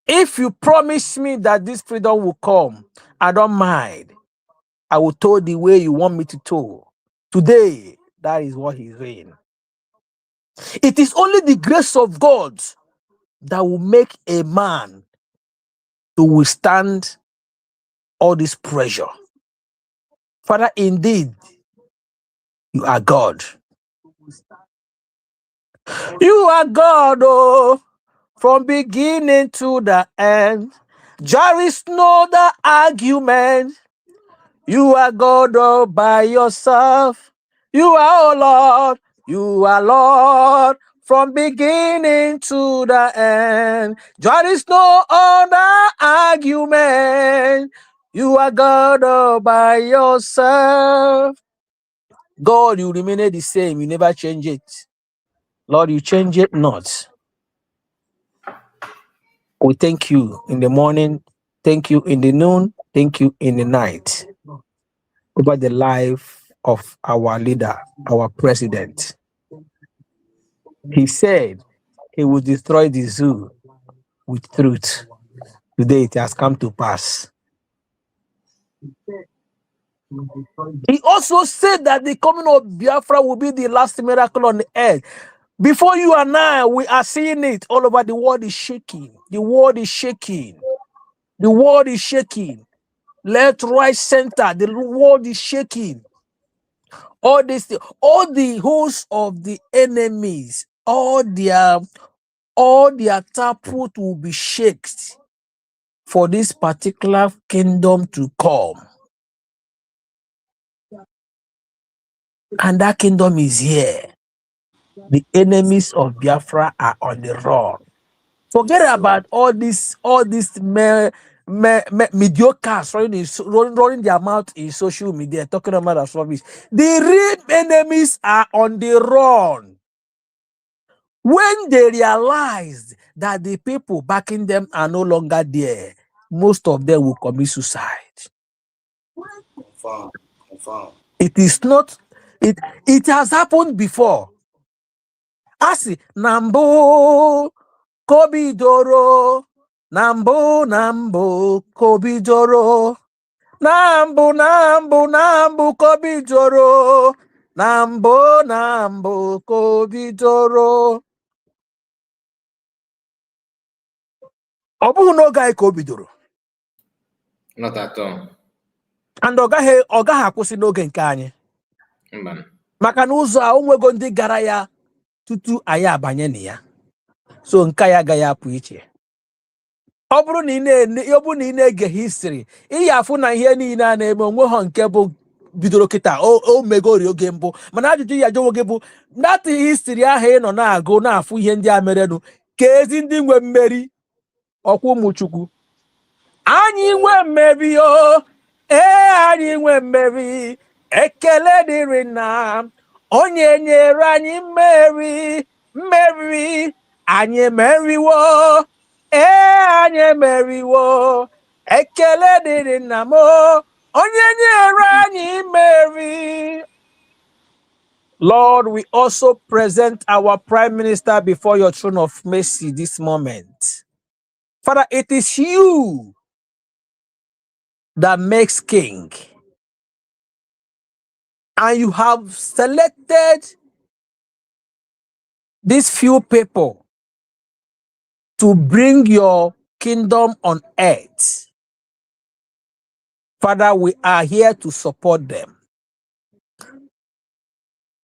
Speaker 3: if you promise me that this freedom will come, I don't mind. I will tow the way you want me to tow. Today, that is what he's doing. It is only the grace of God that will make a man to withstand all this pressure. Father, indeed, you are God. You are God, oh, from beginning to the end. There is no other argument. You are God all by yourself. You are, oh Lord. You are Lord from beginning to the end. There is no other argument. You are God all by yourself. God, you remain the same. You never change it. Lord, you change it not. We thank you in the morning, thank you in the noon, thank you in the night over the life of our leader, our president. He said he would destroy the zoo with truth. Today it has come to pass. He also said that the coming of Biafra will be the last miracle on the earth. Before you and I, we are seeing it all over. The world is shaking. The world is shaking. The world is shaking. Left, right, center. The world is shaking. All this, all the hosts of the enemies, all their taproot will be shaken for this particular kingdom to come. And that kingdom is here. The enemies of Biafra are on the run. Forget about all these mediocres running their mouth in social media, talking about our service. The real enemies are on the run. When they realized that the people backing them are no longer there, most of them will commit suicide.
Speaker 2: Confirm.
Speaker 3: It is not, it has happened before. Asi, Nambo, Kobidoro, Nambo, Kobidoro, Nambo, Kobidoro, Nambo, Kobidoro. Ọ bụghị n'oge anyị ka o bidoro.
Speaker 1: Not at all.
Speaker 3: And ọ gaghị akwụsị n'oge nke anyị. Maka na ụzọ a onwego ndị gara ya tutu anyị abanye na ya. So nke ya agaghị apụ iche. Ọ bụrụ na ị na-ege history, ị ya afụ na ihe niile a na-eme onwe ha nke bụ bidoro kịta o megori oge mbụ. Mana ajụjụ ya jụọ gị bụ that history ahụ ị nọ na-agụ na-afụ ihe ndị a merenụ ka ezi ndị nwe mmeri ọkwa ụmụ Chukwu. Anyị nwe mmeri o, anyị nwe mmeri, ekele dịrị na onye nyere anyị mmeri, anyị emeriwo, anyị emeriwo, ekele dịrị na m onye nyere anyị mmeri. Lord, we also present our Prime Minister before your throne of mercy this moment. Father, it is you that makes king. And you have selected these few people to bring your kingdom on earth. Father, we are here to support them.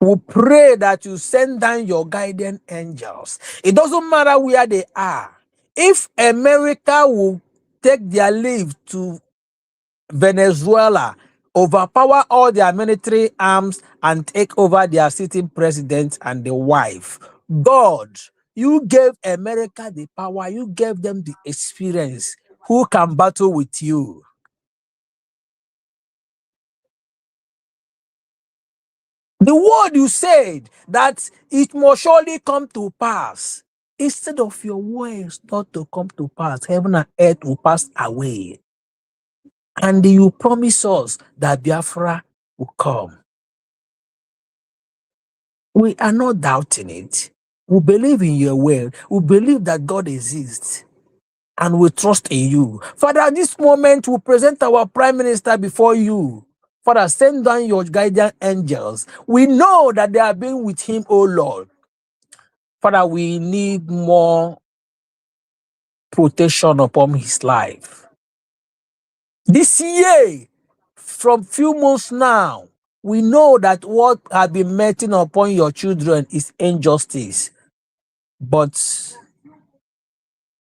Speaker 3: We pray that you send down your guardian angels. It doesn't matter where they are. If America will take their leave to Venezuela, overpower all their military arms and take over their sitting president and the wife. God, you gave America the power, you gave them the experience. Who can battle with you? The word you said that it must surely come to pass. Instead of your words not to come to pass, heaven and earth will pass away. And you promise us that Biafra will come. We are not doubting it. We believe in your word. We believe that God exists. And we trust in you. Father, at this moment, we present our Prime Minister before you. Father, send down your guardian angels. We know that they have been with him, oh Lord. Father, we need more protection upon his life. This year, from few months now, we know that what has been meting upon your children is injustice, but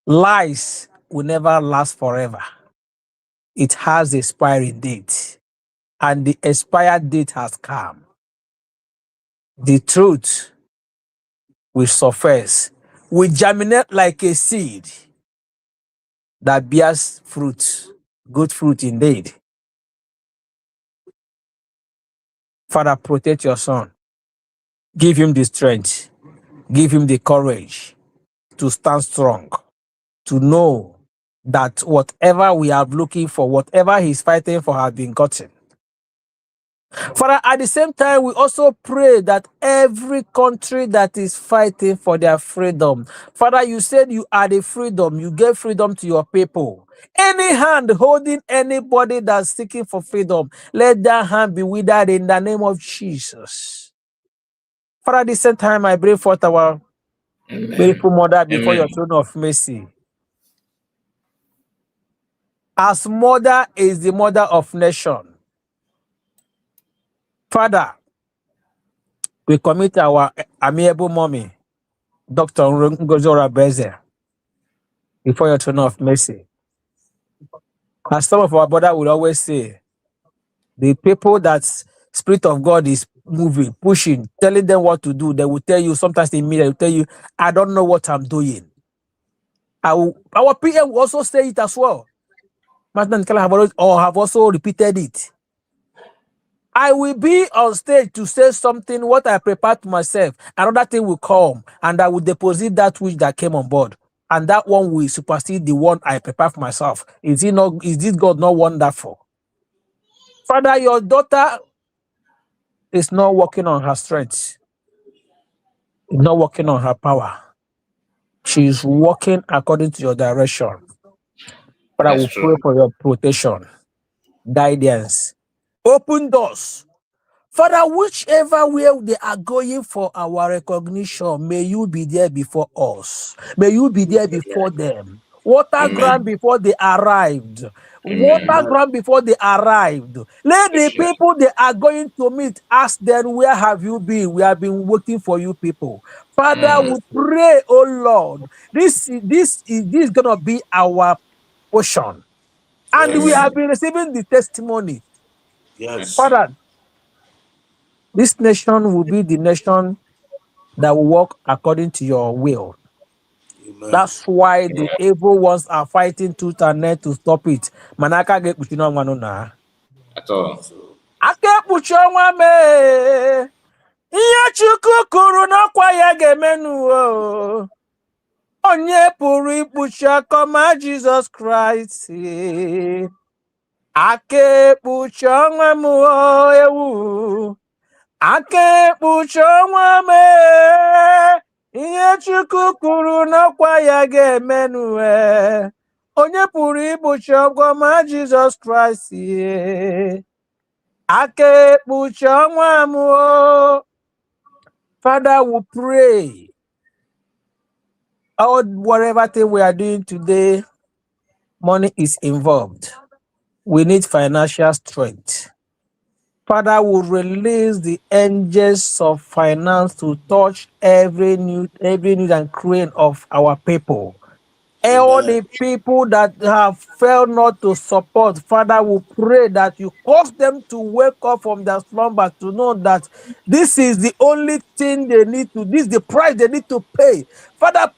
Speaker 3: lies will never last forever. It has a expiry date, and the expired date has come. The truth will surface, will germinate like a seed that bears fruit, good fruit indeed. Father, protect your son. Give him the strength, give him the courage to stand strong, to know that whatever we are looking for, whatever he's fighting for, has been gotten. Father, at the same time, we also pray that every country that is fighting for their freedom, Father, you said you are the freedom, you gave freedom to your people. Any hand holding anybody that's seeking for freedom, let that hand be withered in the name of Jesus. Father, at the same time, I bring forth our beautiful mother before your throne of mercy. As mother is the mother of nation, Father, we commit our amiable mommy, Dr. Ngozi Orabueze, before your throne of mercy. As some of our brother will always say, the people that Spirit of God is moving, pushing, telling them what to do, they will tell you, sometimes they will tell you, I don't know what I'm doing. Our PM will also say it as well. Madam have also repeated it. I will be on stage to say something, what I prepared to myself. Another thing will come, and I will deposit that which that came on board. And that one will supersede the one I prepared for myself. Is this God not wonderful? Father, your daughter is not working on her strength, is not working on her power. She is working according to your direction. But I will pray for your protection, guidance, open doors. Father, whichever way they are going for our recognition, may you be there before us. May you be there before them. Water ground before they arrived. Water ground before they arrived. Let the people they are going to meet ask them, where have you been? We have been waiting for you people. Father, we pray, oh Lord, this is going to be our portion. And we have been receiving the testimony.
Speaker 2: Yes.
Speaker 3: Father, this nation will be the nation that will work according to your will.
Speaker 2: Amen.
Speaker 3: That's why the evil ones are fighting tooth and nail to stop it. Manaka get pushing on one na.
Speaker 1: At all.
Speaker 3: I can't push on one me. Iya chuku kuru na kwa ya gemenu. Onye puru ipucha koma Jesus Christ. Ake pucha nwa mu ewu. Ake pucha nwa me. Ihe Chukwu kwuru n'ọkwa ya ga-emenu onye pụrụ igbochi ọgwọ ma Jizọs Kraịst aka ekpuchi ọnwa m. Father, we pray whatever thing we are doing today, money is involved. We need financial strength. Father, will release the angels of finance to touch every need and crane of our people. All the people that have failed not to support, Father, we pray that you cause them to wake up from their slumber to know that this is the only thing they need to, this is the price they need to pay. Father,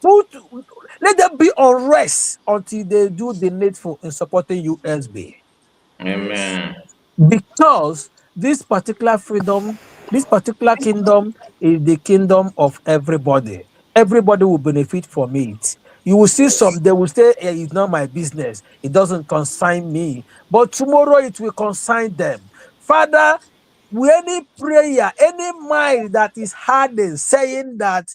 Speaker 3: let them be on rest until they do the needful in supporting USB.
Speaker 1: Amen.
Speaker 3: Because this particular freedom, this particular kingdom is the kingdom of everybody. Everybody will benefit from it. You will see some, they will say, hey, it's not my business. It doesn't concern me. But tomorrow it will concern them. Father, with any prayer, any mind that is hardened, saying that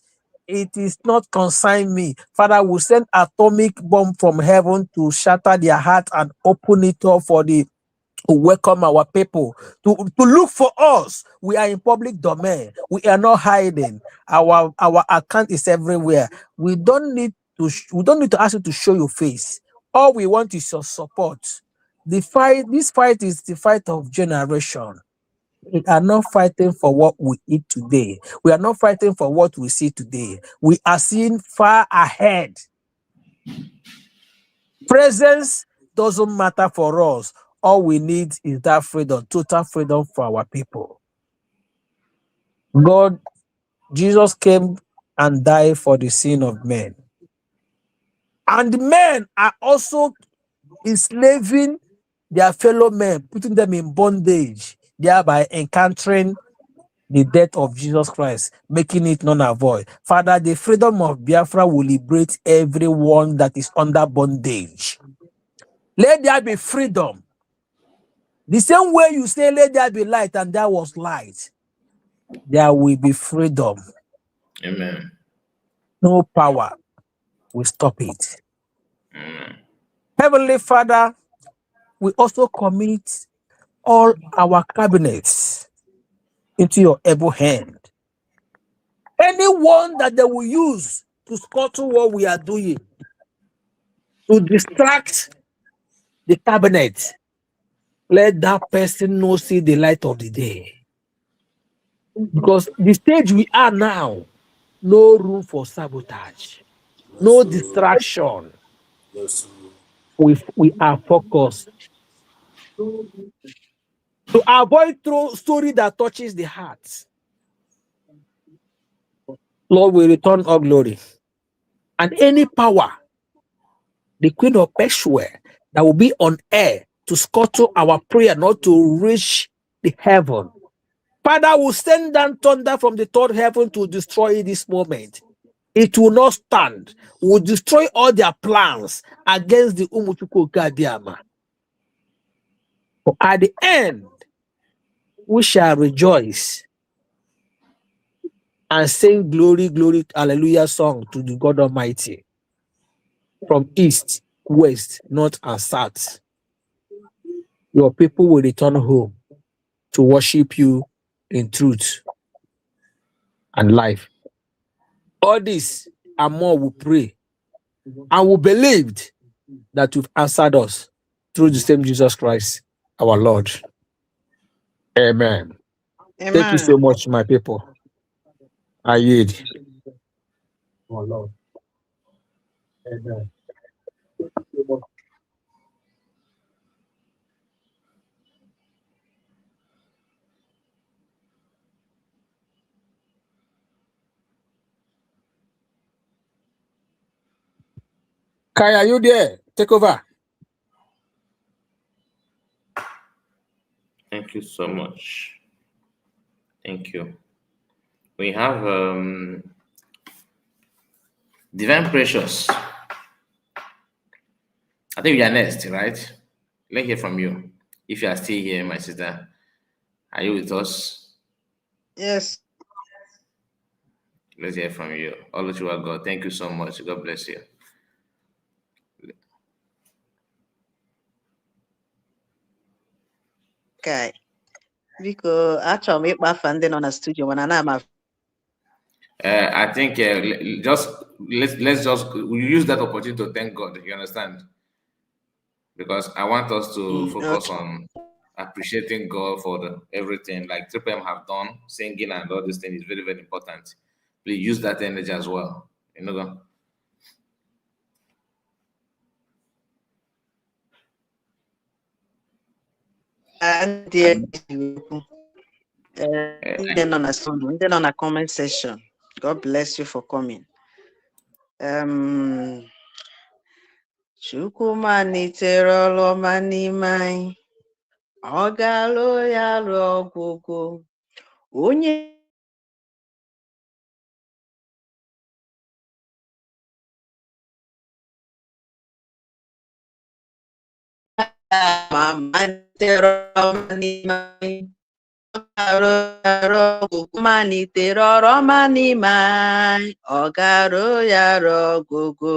Speaker 3: it is not concern me, Father, will send atomic bomb from heaven to shatter their heart and open it up for the to welcome our people, to look for us. We are in public domain. We are not hiding. Our account is everywhere. We don't need to ask you to show your face. All we want is your support. This fight is the fight of generation. We are not fighting for what we eat today. We are not fighting for what we see today. We are seeing far ahead. Presence doesn't matter for us. All we need is that freedom, total freedom for our people. Jesus came and died for the sin of men. And men are also enslaving their fellow men, putting them in bondage, thereby encountering the death of Jesus Christ, making it null and void. Father, the freedom of Biafra will liberate everyone that is under bondage. Let there be freedom. The same way you say, let there be light, and there was light, there will be freedom.
Speaker 1: Amen.
Speaker 3: No power will stop it.
Speaker 1: Amen.
Speaker 3: Heavenly Father, we also commit all our cabinets into your able hand. Anyone that they will use to scuttle what we are doing, to distract the cabinet, let that person not see the light of the day. Because the stage we are now, no room for sabotage, no distraction. We are focused to avoid story that touches the heart. Lord, we return all glory. And any power, the Queen of Persia, that will be on air to scuttle our prayer not to reach the heaven. Father, will send down thunder from the third heaven to destroy this moment. It will not stand. Will destroy all their plans against the Umuchuku Gadiama. But at the end, we shall rejoice and sing glory, glory, hallelujah song to the God Almighty from east, west, north, and south. Your people will return home to worship you in truth and life. All this and more we pray and we believed that you've answered us through the same Jesus Christ, our Lord. Amen.
Speaker 4: Amen.
Speaker 3: Thank you so much, my people. I yield. Oh, Lord. Amen. Kai, are you there? Take over.
Speaker 1: Thank you so much. Thank you. We have Divine Precious. I think you are next, right? Let's hear from you. If you are still here, my sister, are you with us?
Speaker 4: Yes.
Speaker 1: Let's hear from you. All of you are God. Thank you so much. God bless you.
Speaker 4: Okay. Biko, achọrọ m ịkpafa ndị nọ na studio mana na ama.
Speaker 1: I think let's just use that opportunity to thank God. You understand? Because I want us to focus on appreciating God for everything like 3PM have done, singing and all these things is very, very important. Please use that energy as well. You know.
Speaker 4: Ndị nọ na studio, ndị nọ na comment section. God bless you for coming. Chukwu malitere ọrụ ọma n'ime anyị. Ọ ga-alụ ya lụọ ọgwụgwụ. Onye malitere ọma n'ime anyị. Malitere ọrụ ọma n'ime anyị. Ọ ga-arụ ya lụọ ọgwụgwụ.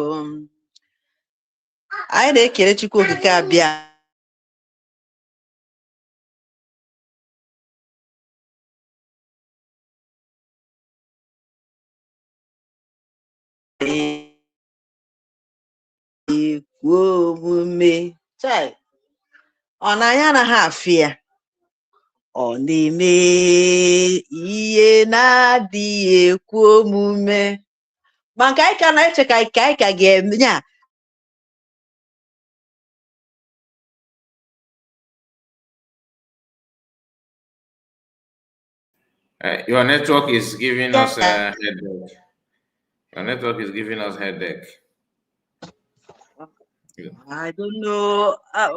Speaker 4: Anyị na-ekele Chukwu okike abịa. ekwu omume chai ọ na-anya na ha afịa ọ na-eme ihe na-adịghị ekwu omume ma nke anyị ka na-eche ka anyị ka ga-eme ya.
Speaker 1: Your network is giving us a headache. Your network is giving us headache.
Speaker 4: I don't know.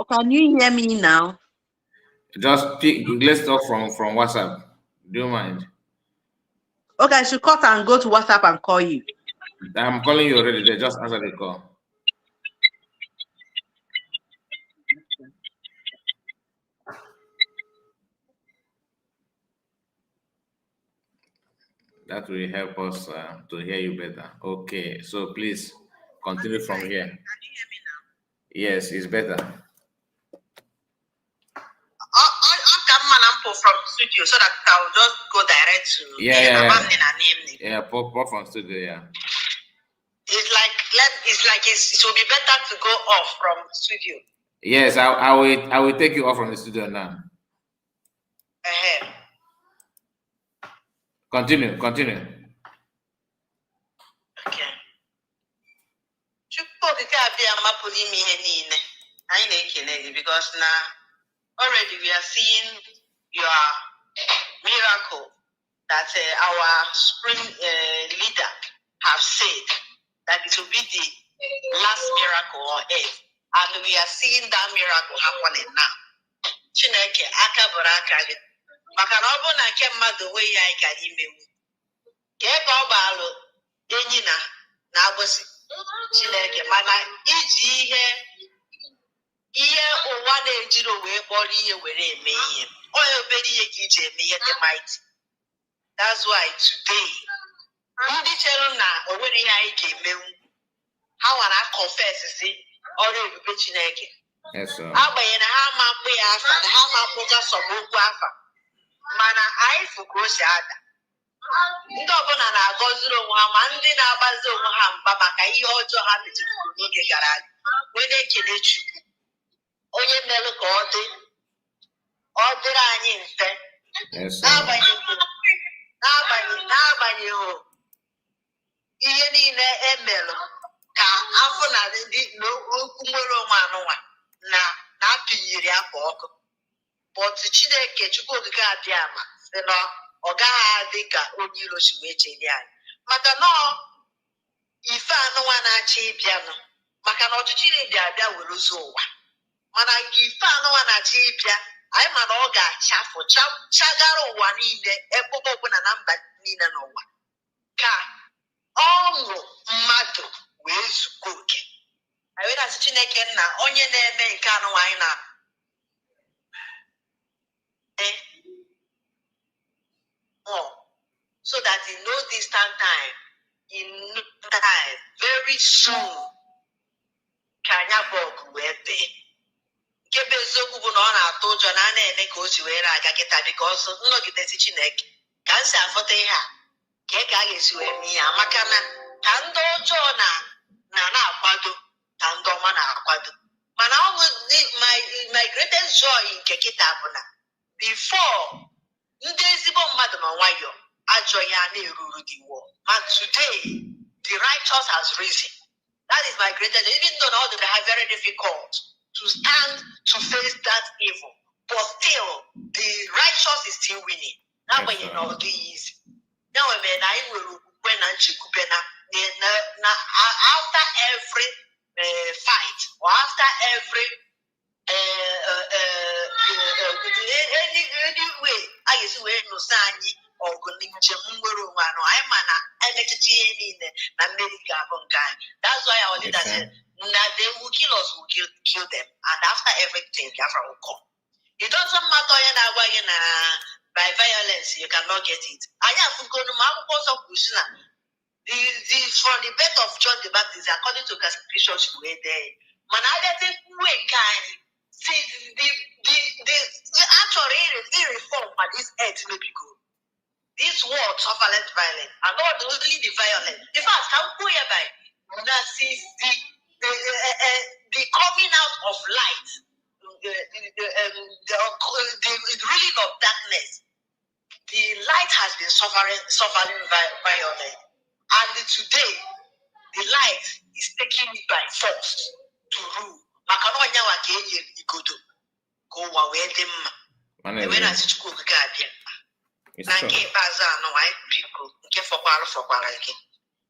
Speaker 4: Can you hear me now?
Speaker 1: Just let's talk from WhatsApp. Do you mind?
Speaker 4: Okay, I should cut and go to WhatsApp and call you.
Speaker 1: I'm calling you already. They just answer the call. That will help us to hear you better. Okay, so please continue from here. Can you hear me now? Yes, it's better.
Speaker 4: From studio so that I'll just go direct to
Speaker 1: pop from studio.
Speaker 4: It will be better to go off from studio.
Speaker 1: Yes, I will take you off from the studio now. Continue.
Speaker 4: Okay. Because now already we are seeing your miracle that our spring leader have said that it will be the last miracle on earth, and we are seeing that miracle happening now. Chineke akabara akagi maka na ọ bụ na nke mmadụ onwe ya anyị gara imewu ka ebe ọ gbalụ enyi na agbụsị Chineke mana iji ihe ụwa na-ejiri wee kpọrọ ihe were eme ihe onye obere ihe ka iji eme ihe dị mighty. That's why today ndị chere na o nwere ihe anyị ga-emenwu ha nwara confess si ọrụ ebube Chineke agbanyeghị na ha ama mkpụ ya afa na ha ama mkpụga sọgbokwu afa mana anyị fụ ka o si ada ndị ọbụla na-agọziri onwe ha ma ndị na-agbazi onwe ha mba maka ihe ọjọọ ha metụtara n'oge gara aga wee na-ekele Chukwu onye mere ka ọ dịrị anyị mfe n'agbanyeghị ihe niile emelụ ka afọ na okwu nwere onwe anụnwa na-apịnyere akwa ọkụ but Chineke Chukwuokike abịa ama sị na ọ gaghị adị ka onye iro si wee chere anyị maka na ife anụnwa na-achọ ịbịanụ maka na ọchịchị na-ebịa abịa were ozu ụwa mana ife anụnwa na-achọ ịbịa anyị mana ọ ga-achafụ chagara ụwa niile ebe ọbụla na mba niile n'ụwa ka ọṅụ mmadụ wee zuko oke. Anyị na-asị Chineke nna onye na-eme nke anụnwa anyị na so that in no distant time, very soon, ka anya bụ ọgụ wee bee. Nke bụ eziokwu bụ na ọ na-atụ ụjọ na a na-eme ka o si were aga kịta biko ọsọ nnọgidesi Chineke ka m si afọta ihe a ka a ga-esi wee mee ya maka na ka ndị ọjọọ na-akwado ka ndị ọma na-akwado mana ọ bụ my greatest joy nke kịta bụ na before ndị ezigbo mmadụ ma nwayọ ajọ ya na-eruru the world but today the righteous has risen. That is my greatest, even though all they are very difficult to stand to face that evil, but still the righteous is still winning. Now when you know this, now when I will when after every fight or after every any way I is where no sign or that's why our leader said that they will kill us, will kill them, and after everything Biafra will come. It doesn't matter by violence you cannot get it. I have to go to from the birth of John the Baptist according to classifications were there. Man, I think we can see the actual reform at this earth may be good. this word suffereth violence, and not only the violent. In fact, how by the coming out of light, the ruling of darkness. The light has been suffering violence, and today the light is taking it by force to rule. Makanonya wa kenye igodo ko wa wende mma. Ewe na sichuko ga abia. Na nke baza no wa biko nke fokwara ike.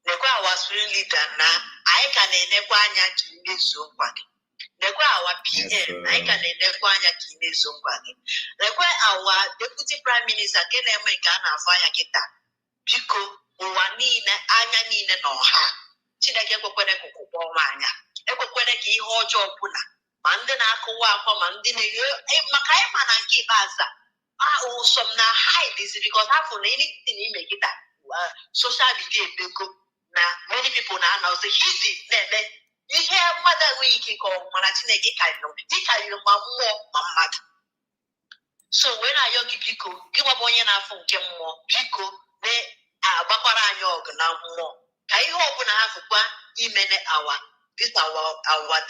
Speaker 4: Nekwa our spirit leader na anyị ka na-enekwa anya ka imezuo nkwa gị. Nekwa our PM anyị ka na-enekwa anya ka imezuo nkwa gị. Nekwa our deputy prime minister nke na-eme nke a na-afọ anya kịta. Biko ụwa niile anya niile na ọha. Chineke ekwekwere ka ụkwụ ọnwa anya. Ekwekwere ka ihe ọjọọ ọbụla ma ndị na-akụwa akwa ma ndị maka anyị ma na nke ikpeazụ ụsọm na hide is because afọ na anything ime kịta social media emego na many people now say easy na-eme ihe mmadụ enweghị ike ịkọ mana Chineke karịrị ma mmụọ ma mmadụ. So wee na-ayọ gị biko gị nwabụ onye na-afụ nke mmụọ biko na-agbakwara anyị ọgụ na mmụọ ka ihe ọbụla ha fụkwa imene our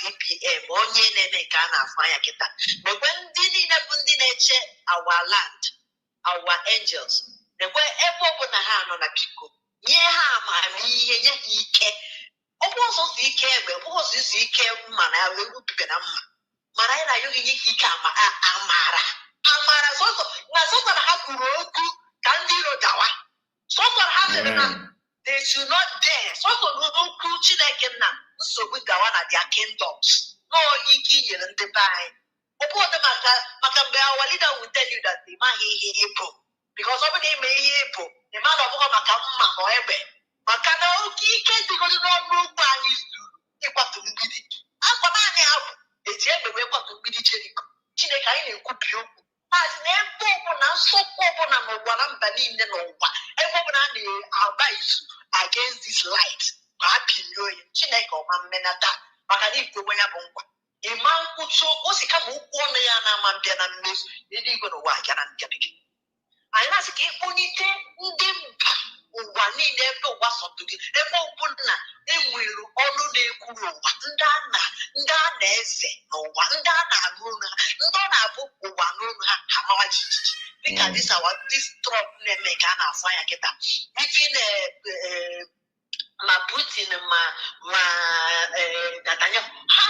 Speaker 4: DPM onye na-eme nke a na-afụ anya kịta nekwe ndị niile bụ ndị na-eche our land our angels nekwe ebe ọbụla ha nọ na biko nye ha amamihe nye ha ike ọbụzụzụ ike egbe ọbụzụzụ ike mma na ewubibe na mma mana anyị na-ayọ gị nye ha ike amara sọsọ na ha kwuru okwu ka ndị iro dawa sọsọ na ha sịrị na they should not dare sọsọ n'okwu Chineke na nsogbu dawa na their kingdoms n'ike inyere ndị be anyị ụbọdụ maka mgbe our leader will tell you that ị maghị ihe ịbụ because ọ bụ na ime ihe ịbụ ị ma na ọbụghị maka mma ma egbe maka na oke ike dịgodo n'ọrụ ugbo anyị zuru ịkwatu mgbidi akwa naanị ha bụ eji egbe wee kwatu mgbidi Jeriko. Chineke anyị na-ekwubi okwu maazị na ebe ọbụla nsọpụ ọbụla n'ụwa na mba niile n'ụwa ebe ọbụla a na-agba izu against this light ma a pilie onye Chineke ọma mmenata maka na ikwu onwe ya bụ nkwa ịma nkwụchi o si kama ụkwụ ọnụ ya na-ama mbịa na mmezu eluigwe n'ụwa aga na nke gị. Anyị na-asị ka ịkpọlite ndị mba ụwa niile ebe ụwa sọtụrụ ebe ọbụla enwere ọnụ na-ekwuru ụwa ndị a na-eze n'ụwa ndị a na-anụ olu ha ndị ọ na-abụ ụwa n'olu ha amawa jijiji dịka this Trump na-eme ka a na-afụ anya kịta ifi ma Putin ma Netanyahu ha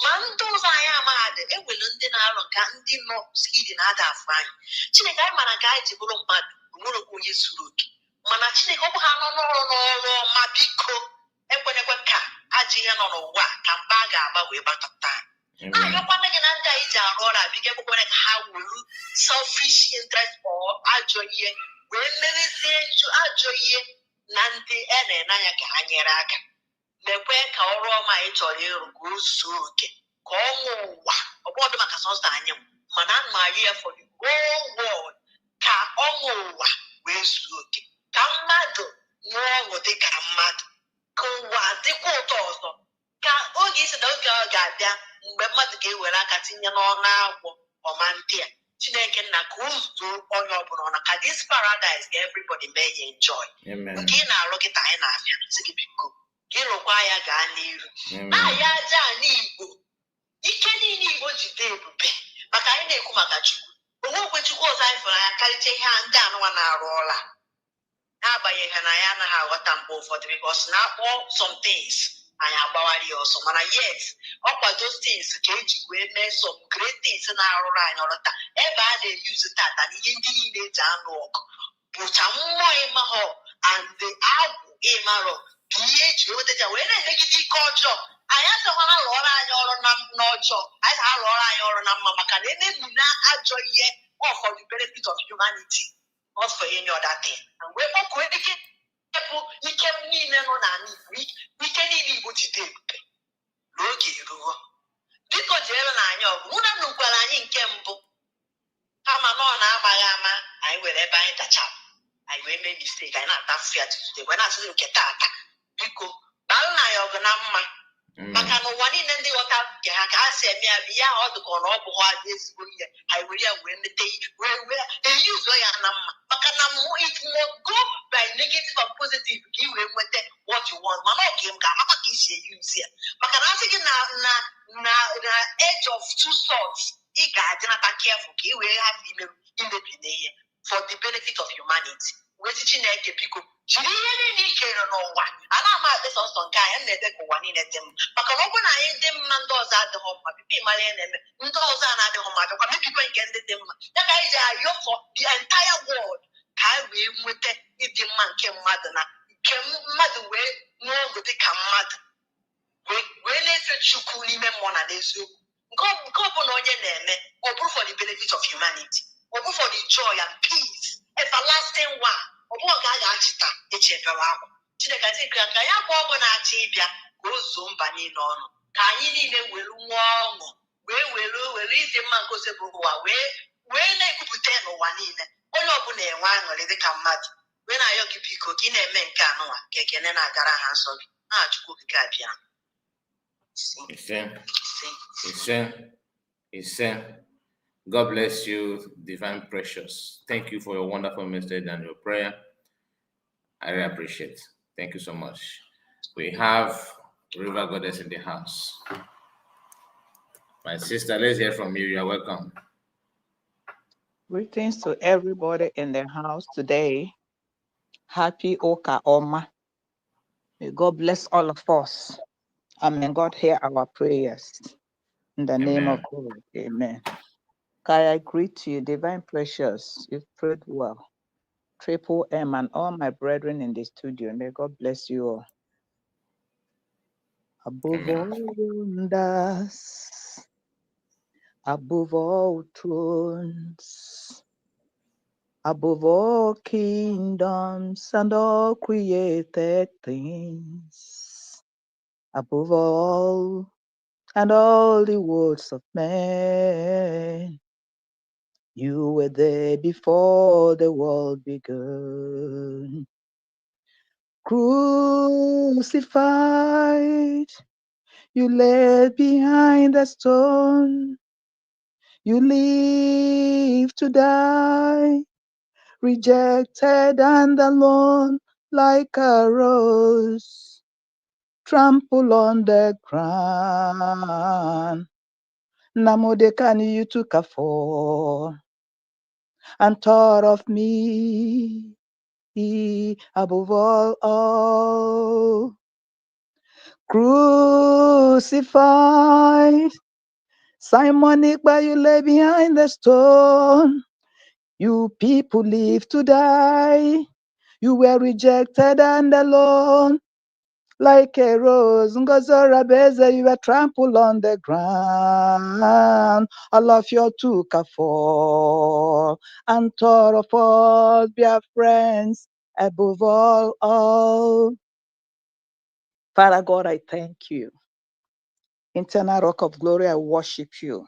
Speaker 4: ma ndị ụzọ anyị amaghadị enwere ndị na-alụ ka ndị nọ skidi na-ada afụ anyị. Chineke anyị mara ka anyị ji bụrụ mmadụ nwere onye zuru oke mana Chineke ọ bụ ha nọ n'ọrụ ọma biko ekwenekwe ka ajọ ihe nọ n'ụwa ka mba a ga-agba wee gbakọta na-ayọkwana gị na ndị anyị ji arụ ọrụ abịa ekwekwere ka ha wuru selfish interest or ajọ ihe wee merezie ajọ ihe na ndị na-ene anya ka ha nyere aka mekwe ka ọrụ ọma anyị chọrọ ịrụ ka o zuo oke ka ọnwụ ụwa ọbụdụ maka sọsọ anyị mana ana m ya for the whole world ka ọnwụ ụwa wee zuo oke ka mmadụ nwee ọṅụ dị ka mmadụ ka ụwa dịkwa ụtọ ọzọ ka oge isi na oge ọ ga-abịa mgbe mmadụ ga-ewere aka tinye n'ọnụ agwọ ọma ndị a Chineke nna ka ụzọ onye ọbụla ọna ka this paradise ka everybody may enjoy nke ị na-arụ kịta anyị na-abịa sị gị biko gị rụkwa ya gaa n'iru na-aya aja n'Igbo ike niile Igbo jide ebube maka anyị na-ekwu maka Chukwu onwe okwe Chukwu ọzọ anyị fụrụ anya karịcha ihe ndị anụnwa na-arụ ọla n'agbanyeghị na ya anaghị aghọta mgbe ụfọdụ because na-akpọ some things anyị agbawara ya ọsọ mana yet ọkwa those things ka eji wee mee some great things na-arụrụ anyị ọrụ taa ebe a na-eyuzu tata na ihe ndị niile eji anụ ọgụ bụcha mmụọ ịmahọ and the agwụ ịmarọ bụ ihe eji wetacha wee na-emegide ike ọjọọ anyị achọkwara rụọrọ anyị ọrụ n'ọjọọ anyị na-arụọrọ anyị ọrụ na mma maka na emebi na ajọ ihe for the benefit of humanity not for any other thing wee kpọkuo ike bụ ike niile nọ n'ala Igbo ike niile Igbo jide ebube n'oge eruo biko jeere na anyị ọgụ mụ na nnukwara anyị nke mbụ kama na ọ na-amaghị ama anyị were ebe anyị tachapụ anyị wee mee mistake anyị na-atafu ya tutude wee na-asịrị nke tata biko balụ na ya ọgụ na mma maka na ụwa niile ndị ghọta nke ha ka asị eme ya bụ ya ọ dịka ọ na ọ bụghị adị ezigbo ihe anyị were ya wee mete wee eyuzo ya na mma maka na it will go by negative or positive ka ị wee nweta what you want mana ọ ga ga-amata ka isi eyuzi ya maka na asị gị na age of two swords ị ga-adị nata careful ka ị wee hapụ imebi n'ihe for the benefit of humanity wee sị Chineke biko jiri ihe niile ị kere n'ụwa a na-ama adịsọ nsọ nke anyị na-ede ka ụwa niile dị mma maka na ọ bụrụ na anyị dị mma ndị ọzọ adịghị mma pipi ịmara ihe na-eme ndị ọzọ a na-adịghị mma bịakwa mepikwe nke ndị dị mma ya ka anyị ji ayọ for the entire world ka anyị wee nweta ịdị mma nke mmadụ na nke mmadụ wee nwee ọgụ dị ka mmadụ wee na-efe Chukwu n'ime mmụọ na n'eziokwu nke ọ bụla onye na-eme ọ bụrụ for the benefit of humanity ọ bụrụ for the joy and peace everlasting one ọ bụrụ ka a ga-achịta echebere akwa Chineke sị ka ya bụ ọgụ na-achọ ịbịa ka o zuo mba niile ọnụ ka anyị niile were nwa ọṅụ were ịdị mma nke osebụrụ ụwa wee na-ekwupụta n'ụwa niile onye ọbụla enwe aṅụrị dịka mmadụ wee na-ayọ gị biko ka ị na-eme nke anụnwa ka ekene na-agara ha nsọ gị aha Chukwu okike abịa.
Speaker 1: God bless you, Divine Precious. Thank you for your wonderful message and your prayer. I really appreciate it. Thank you so much. We have River Goddess in the house. My sister, let's hear from you. You're welcome.
Speaker 5: Greetings to everybody in the house today. Happy Oka Oma. May God bless all of us. And may God hear our prayers. In the name of God. Amen. Kai, I greet you, Divine Precious. You've prayed well. Triple M and all my brethren in the studio. May God bless you all. Above all wonders, above all thrones, above all kingdoms and all created things, above all and all the words of men, you were there before the world began. Crucified, you lay behind the stone. You live to die, rejected and alone, like a rose, trampled on the ground. Namodekani, you took a fall and thought of me above all. Crucified, Simon Ekpa, you lay behind the stone. You people live to die. You were rejected and alone. Like a rose, Ngozi Orabueze, you were trampled on the ground. All of you took a fall and thought of all their friends above all. Father God, I thank you. Eternal Rock of Glory, I worship you.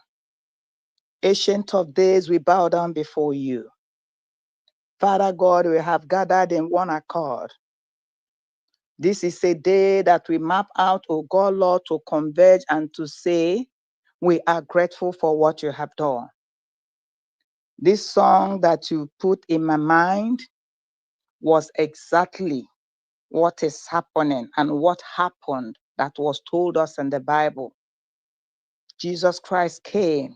Speaker 5: Ancient of Days, we bow down before you. Father God, we have gathered in one accord. This is a day that we map out, oh God, Lord, to converge and to say, we are grateful for what you have done. This song that you put in my mind was exactly what is happening and what happened that was told us in the Bible. Jesus Christ came.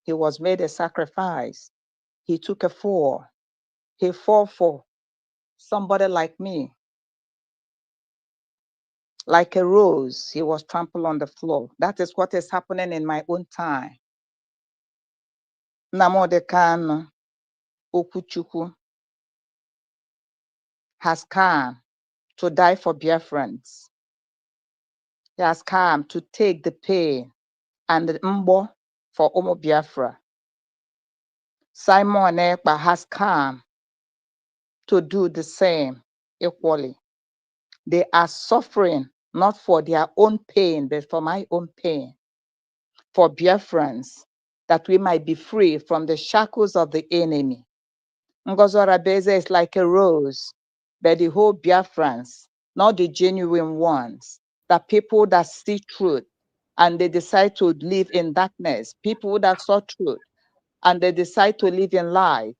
Speaker 5: He was made a sacrifice. He took a fall. He fought for somebody like me. Like a rose, he was trampled on the floor. That is what is happening in my own time. Namodekano Okuchukwu has come to die for Biafrans. He has come to take the pain and the mbo for Omo Biafra. Simon Ekpa has come to do the same equally. They are suffering not for their own pain, but for my own pain. For Biafrans, that we might be free from the shackles of the enemy. Ngozi Orabueze is like a rose, but the whole Biafrans, not the genuine ones, the people that see truth, and they decide to live in darkness. People that saw truth and they decide to live in light.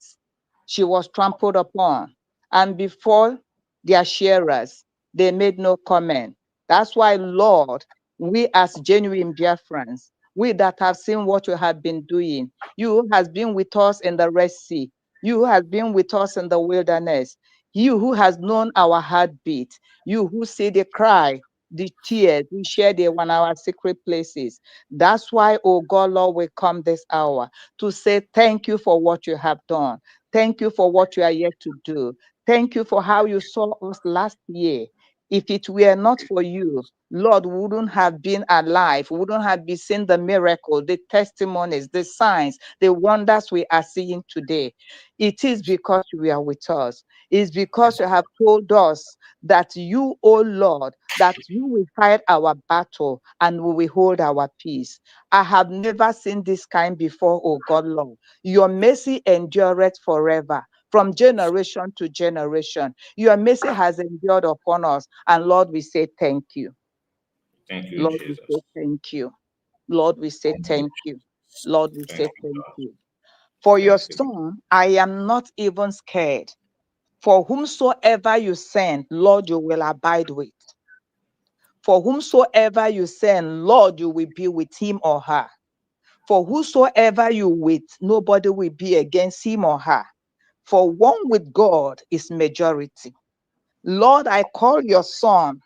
Speaker 5: She was trampled upon. And before their sharers, they made no comment. That's why, Lord, we as genuine Biafrans, we that have seen what you have been doing, you who has been with us in the Red Sea, you who has been with us in the wilderness, you who has known our heartbeat, you who see the cry, the tears, we share the 1 hour secret places. That's why, oh God, Lord, we come this hour to say thank you for what you have done. Thank you for what you are yet to do. Thank you for how you saw us last year. If it were not for you, Lord, we wouldn't have been alive. We wouldn't have been seeing the miracle, the testimonies, the signs, the wonders we are seeing today. It is because you are with us. It's because you have told us that you, oh Lord, that you will fight our battle and we will hold our peace. I have never seen this kind before, oh God, Lord. Your mercy endureth forever, from generation to generation. Your mercy has endured upon us. And Lord, we say thank you.
Speaker 1: Thank you,
Speaker 5: Lord, we
Speaker 1: Jesus.
Speaker 5: say thank you. Lord, we say
Speaker 1: Thank you.
Speaker 5: thank you. Lord, we
Speaker 1: Thank
Speaker 5: say
Speaker 1: you,
Speaker 5: thank
Speaker 1: God.
Speaker 5: you. For your
Speaker 1: Thank you.
Speaker 5: son, I am not even scared. For whomsoever you send, Lord, you will abide with. For whomsoever you send, Lord, you will be with him or her. For whosoever you with, nobody will be against him or her. For one with God is majority. Lord, I call your son,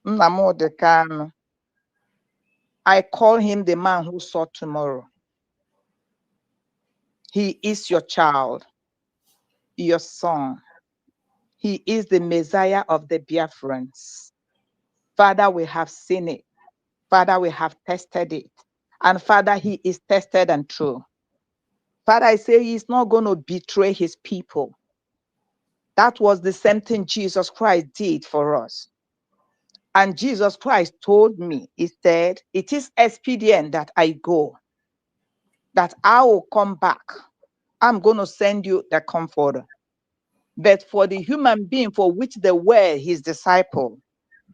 Speaker 5: Nnamdi. I call him the man who saw tomorrow. He is your child, your son. He is the Messiah of the Biafrans. Father, we have seen it. Father, we have tested it. And Father, he is tested and true. Father, I say he's not going to betray his people. That was the same thing Jesus Christ did for us. And Jesus Christ told me, he said, it is expedient that I go, that I will come back. I'm going to send you the comforter. But for the human being for which they were his disciple,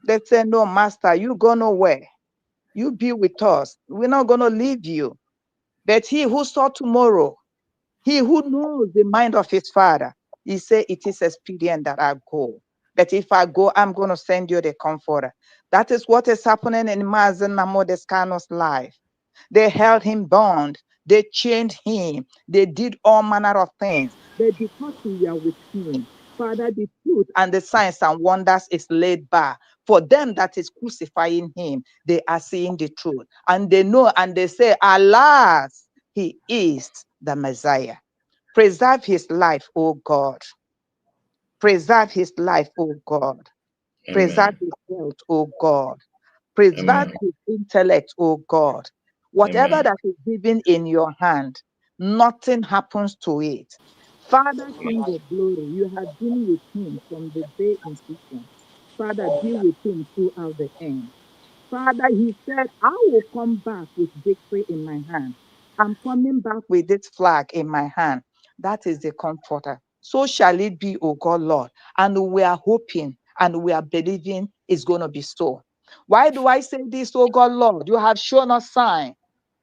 Speaker 5: they said, no, master, you go nowhere. You be with us. We're not going to leave you. But he who saw tomorrow, he who knows the mind of his father, he said, it is expedient that I go. But if I go, I'm going to send you the comforter. That is what is happening in Mazen Namodescano's life. They held him bound. They chained him. They did all manner of things. But because we are with him, Father, the truth and the signs and wonders is laid bare. For them that is crucifying him, they are seeing the truth. And they know and they say, alas, he is the Messiah. Preserve his life, O God. Preserve his life, O God. Preserve
Speaker 1: Amen.
Speaker 5: his health, O God. Preserve
Speaker 1: Amen.
Speaker 5: his intellect, O God. Whatever
Speaker 1: Amen.
Speaker 5: that is given in your hand, nothing happens to it. Father, King of glory, you have been with him from the day in season. Father, be with him throughout the end. Father, he said, I will come back with victory in my hand. I'm coming back with this flag in my hand. That is the comforter. So shall it be, O God, Lord. And we are hoping and we are believing it's going to be so. Why do I say this, O God, Lord? You have shown us sign.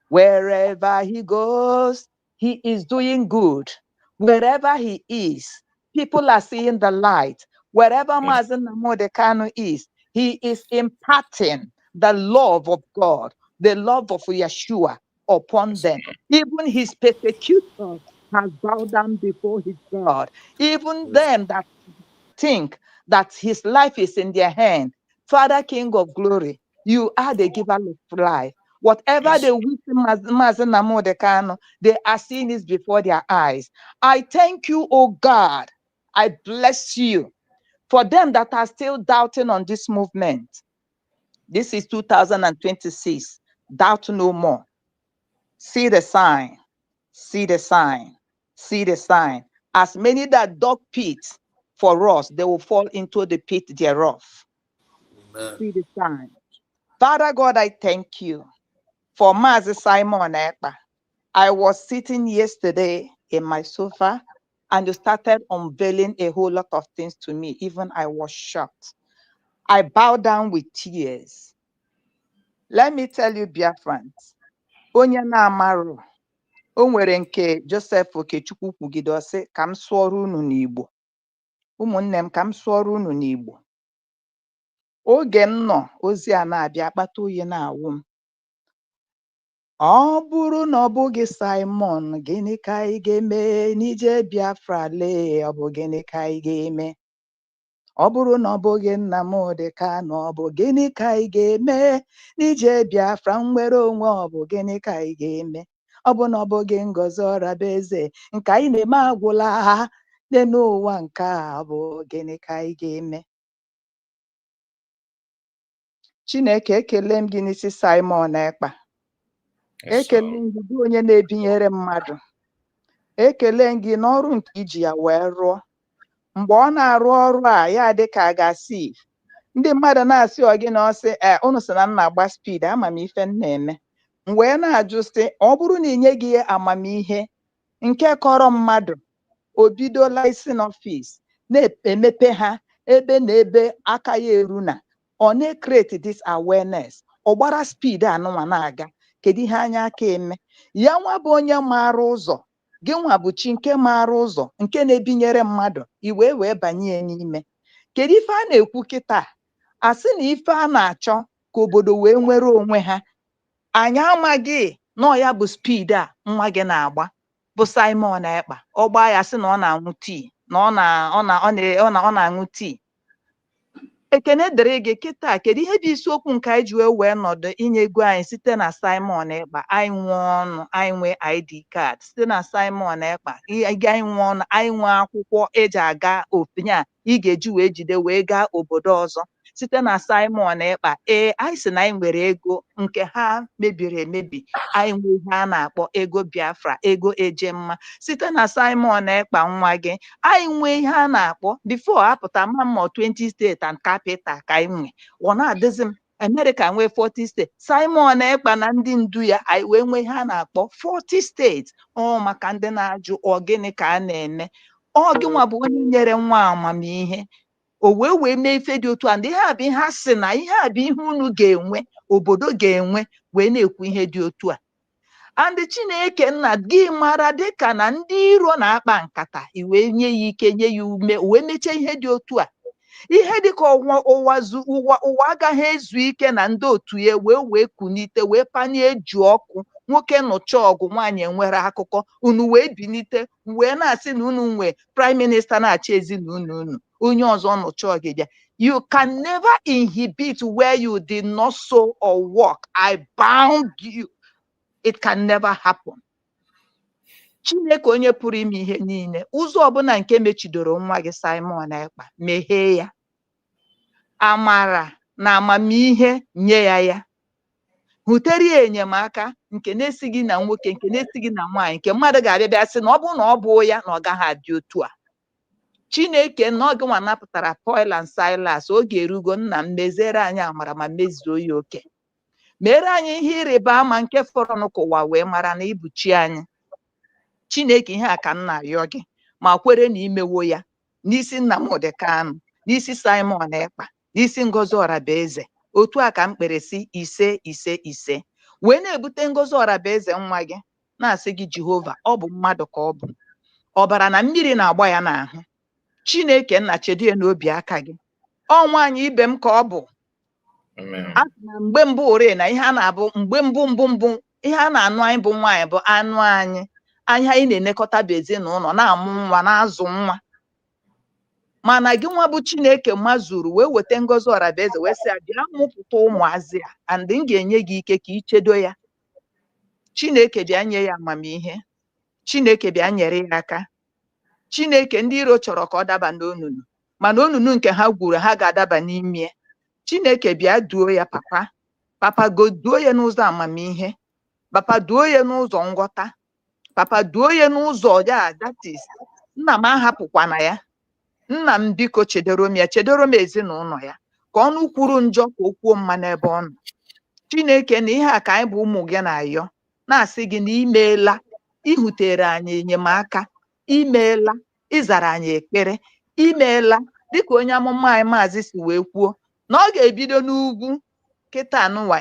Speaker 5: Wherever he goes, he is doing good. Wherever he is, people are seeing the light. Wherever
Speaker 1: Yes.
Speaker 5: Mazen Namodekano is, he is imparting the love of God, the love of Yeshua upon
Speaker 1: Yes.
Speaker 5: them. Even his persecutors has bowed down before his God. Even them that think that his life is in their hand. Father, King of glory, you are the giver of life. Whatever
Speaker 1: Yes.
Speaker 5: they wish they are seeing this before their eyes. I thank you, oh God. I bless you for them that are still doubting on this movement. This is 2026. Doubt no more. See the sign. See the sign. See the sign. As many that dug pits for us, they will fall into the pit thereof.
Speaker 2: Amen.
Speaker 5: See the sign. Father God, I thank you for Mazi Simon Ekpa. I was sitting yesterday in my sofa and you started unveiling a whole lot of things to me. Even I was shocked. I bowed down with tears. Let me tell you, Biafrans, onye na-amarụ o nwere nke Joseph Okechukwu kwugide ọsị ka m sụọrọ unu n'Igbo. Ụmụnne m, ka m sụọrọ unu n'Igbo. Oge m nọ ozi a na-abịa akpata oyi na-awụ m. Ọ bụrụ na ọ bụghị Simon, gịnị ka anyị ga-eme n'ije Biafra lee? Ọ bụ gịnị ka anyị ga-eme? Ọ bụrụ na ọ bụghị Nnamdi Kanu, ọ bụ gịnị ka anyị ga-eme n'ije Biafra nwere onwe? Ọ bụ gịnị ka anyị ga-eme? Ọ bụ na ọ bụghị Ngozi Orabueze, nke anyị na-eme agwụla ha n'ụwa nke a, ọ bụ gịnị ka anyị ga-eme? Chineke, ekele m gị n'isi Simon Ekpa. Ekele m gị onye na-ebinyere mmadụ. Ekele m gị n'ọrụ nke iji ya wee rụọ. Mgbe ọ na-arụ ọrụ a, ya dị ka a ga-asị ndị mmadụ na-asị ọ gị na ọsị unu sị na m na-agba spid, ama m ife m na-eme. M wee na-ajụ sị, ọ bụrụ na inye gị amamihe nke kọrọ mmadụ, o bidola isi n'ọfịs na-emepe ha ebe na ebe aka ya eru na ọ na-create this awareness, ọ gbara spid anụnwa na-aga. Kedu ihe anya aka eme? Ya nwa bụ onye maara ụzọ, gị nwa bụ chi nke maara ụzọ, nke na-ebinyere mmadụ, iwe wee banye n'ime. Kedu ife a na-ekwu kịta? Asị na ife a na-achọ ka obodo wee nwere onwe ha. Anyị amaghị na ọ ya bụ spid a nwa gị na-agba bụ Simon Ekpa. Ọ gbaa ya sị na ọ na-aṅụ tii, na ọ na-aṅụ tii. Ekene dịrị gị kịta. Kedu ihe bụ isiokwu nke anyị ji wee nọdụ inye ego anyị site na Simon Ekpa? Anyị nwee ọnụ, anyị nwee ID card site na Simon Ekpa. Anyị nwee ọnụ, anyị nwee akwụkwọ eji aga ofinye a ị ga-eji wee jide wee gaa obodo ọzọ site na Simon Ekpa. Anyị sị na anyị nwere ego nke ha mebiri emebi. Anyị nwee ihe a na-akpọ ego Biafra, ego ejemma site na Simon Ekpa nwa gị. Anyị nwee ihe a na-akpọ before apụta mmụọ 20 steeti and capital ka anyị nwee. Ọ na-adịzi m America nwee 40 steeti. Simon Ekpa na ndị ndu ya anyị wee nwee ihe a na-akpọ 40 steeti. Ọ maka ndị na-ajụ ọ gịnị ka a na-eme. Ọ gị nwa bụ onye nyere nwa amamihe o wee mee ife dị otu a. Ndị ihe a bụ ihe a sị na ihe a bụ ihe unu ga-enwe, obodo ga-enwe, wee na-ekwu ihe dị otu a. Andị Chineke nna gị mara dịka na ndị iro na-akpa nkata, iwee nye ya ike, nye ya ume, wee mechie ihe dị otu a. Ihe dịka ụwa agaghị ezu ike na ndị otu ya wee kunite, wee panye eju ọkụ. Nwoke nụcha ọgụ, nwaanyị enwere akụkọ. Unu wee binite wee na-asị na unu nwee prime minister na-achị ezinụlọ unu. Onye ọzọ nụcha ọgịga. You can never inhibit where you did not sow or work. I bound you. It can never happen. Chineke onye pụrụ ime ihe niile, ụzọ ọbụla nke mechidoro nwa gị Simon Ekpa, meghee ya. Amara na amamihe nye ya. Hụtere ya enyemaka nke na-esighị na nwoke, nke na-esighị na nwaanyị, nke mmadụ ga-abịa sị na ọ bụ na ọ bụ ya na ọ gaghị adị otu a. Chineke na ọ gị nwa napụtara Paul and Silas. Oge erugo, nna m meziere anyị amara ma mezuo ya oke. Mere anyị ihe ịrịba ama nke fọrọ n'ụka ụwa wee mara na ịbụ chi anyị. Chineke, ihe a ka m na-arịọ gị ma kwere na imewo ya n'isi Nnamdi Kanu, n'isi Simon Ekpa, n'isi Ngozi Orabueze. Otu a ka m kpere si ise ise ise. Wee na-ebute Ngozi Orabueze nwa gị na-asị gị Jehova, ọ bụ mmadụ ka ọ bụ. Ọbara na mmiri na-agba ya n'ahụ. Chineke nna, chedo ya n'obi aka gị. Ọ nwaanyị ibe m ka ọ bụ. Mgbe mbụ ore na ihe a na-abụ mgbe mbụ ihe a na-anụ anyị bụ nwaanyị bụ anụ anyị. Anyị na-enekọta bụ ezinụlọ, na-amụ nwa, na-azụ nwa. Mana gị nwa bụ Chineke mazuru wee weta Ngozi Orabueze wee sị bịa mụpụta ụmụazị a, and m ga-enye gị ike ka ichedo ya. Chineke bịa nye ya amamihe. Chineke bịa nyere ya aka. Chineke, ndị iro chọrọ ka ọ daba n'onunu, mana onunu nke ha gwuru ha ga-adaba n'ime. Chineke bịa duo ya papa goduo ya n'ụzọ amamihe. Papa duo ya n'ụzọ nghọta. Papa duo ya n'ụzọ ya, that is, nna m ahapụkwana ya. Nna m biko chedoro m ya, chedoro m ezinụlọ ya, ka ọnụ kwuru njọ ka o kwuo mma n'ebe ọ nọ. Chineke, na ihe a ka anyị bụ ụmụ gị na-ayọ, na-asị gị na imeela, ihutere anyị enyemaka, imeela, ịzara anyị ekpere, imeela. Dịka onye amụma anyị Maazị si wee kwuo na ọ ga-ebido n'ugwu kịta anụnwa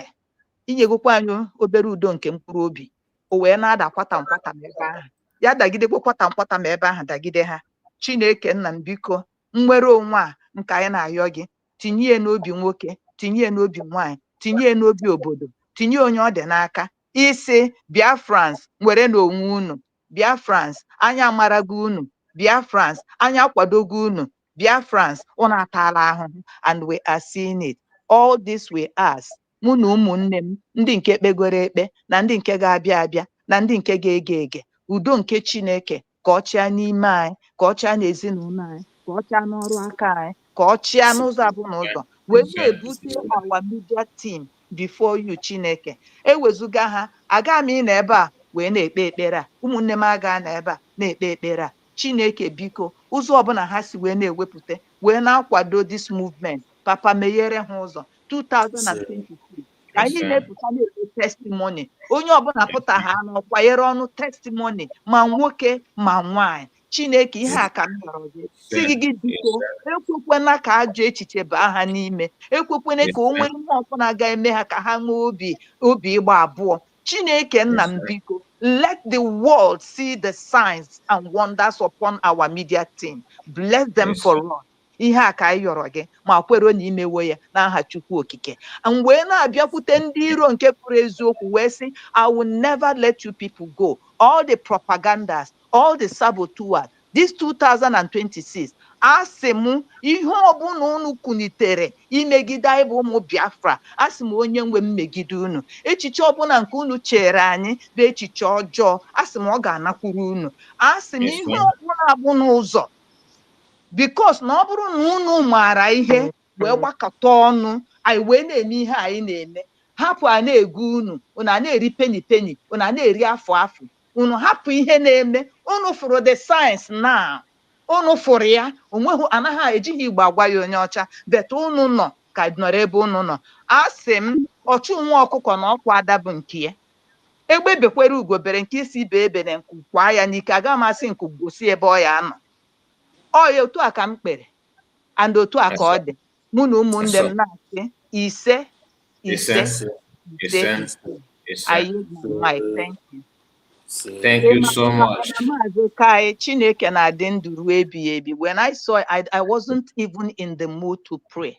Speaker 5: inyegokwa anyị obere udo nke mkpụrụ obi o wee na-ada kwata nkwata ma ebe ahụ ya dagidekwa kwata nkwata ma ebe ahụ dagide ha. Chineke nna m biko nnwere onwe a nke anyị na-ayọ gị tinye ya n'obi nwoke, tinye ya n'obi nwaanyị, tinye ya n'obi obodo, tinye onye ọ dị n'aka isi Biafrans nwere n'onwe unu, Biafrans anya amarago unu, Biafrans anya akwadogo unu, Biafrans unu atala ahụhụ, and we are seeing it. All this we ask mụ na ụmụnne m ndị nke kpegoro ekpe na ndị nke ga-abịa abịa na ndị nke ga-ege ege, udo nke Chineke ka ọ chịa n'ime anyị, ka ọ chịa n'ezinụlọ anyị, ka ọ chịa n'ọrụ aka anyị, ka ọ chịa n'ụzọ abụna ụzọ wee na-ebute our media team before you Chineke. Ewezuga ha aga m ị na ebe a wee na-ekpe ekpere a, ụmụnne m aga na ebe a na-ekpe ekpere a. Chineke biko ụzọ ọbụla ha si wee na-ewepụta wee na-akwado this movement, papa meghere ha ụzọ 2026 ka anyị na-epụta na-ekpe testimony. Onye ọbụla pụta ha n'ọkwanyere ọnụ testimony ma nwoke ma nwaanyị. Chineke ihe a ka m rịọrọ gị si gị biko ekwekwana ka ajọ echiche baa ha n'ime, ekwekwana ka o nwere ihe ọbụla ga-eme ha ka ha nwee obi ịgba abụọ. Chineke nna m biko let the world see the signs and wonders upon our media team. Bless them for us. Ihe a ka anyị yọrọ gị ma kwero na imewo ya n'aha Chukwu Okike. Wee na-abịakwute ndị iro nke kwuru eziokwu wee sị I will never let you people go. All the propagandas, all the saboteurs, this 2026 asị m ihe ọbụla unu kunitere imegide anyị bụ ụmụ Biafra, asị m onye nwe m megide unu. Echiche ọbụla nke unu chere anyị bụ echiche ọjọọ, asị m ọ ga-anakwuru unu. Asị m ihe ọbụla bụ n'ụzọ, because na ọ bụrụ na unu maara ihe wee gbakọta ọnụ anyị wee na-eme ihe anyị na-eme, hapụ a na-egu unu a na-eri peni unu a na-eri afọ unu hapụ ihe na-eme. Unu fụrụ the science now, unu fụrụ ya, onweghị anaghị ejighị Igbo agwa ya onye ọcha, bet unu nọ ka nọrọ ebe unu nọ. Asị m ọchụ nwa ọkụkọ na ọkwa ada bụ nke ya, egbe bekwere ugo bere nke isi ibe ebere nke kwa ya n'ike, aga masị nke gosi ebe ọ ya nọ. Ọ ya otu a ka m kpere and otu a ka ọ dị. Mụ na ụmụnne m na-asị ise ise ise ise. I use my mic. Thank you.
Speaker 1: Thank you so much.
Speaker 5: Chineke na-adị ndụ ruo ebighị ebi. When I saw it, I wasn't even in the mood to pray.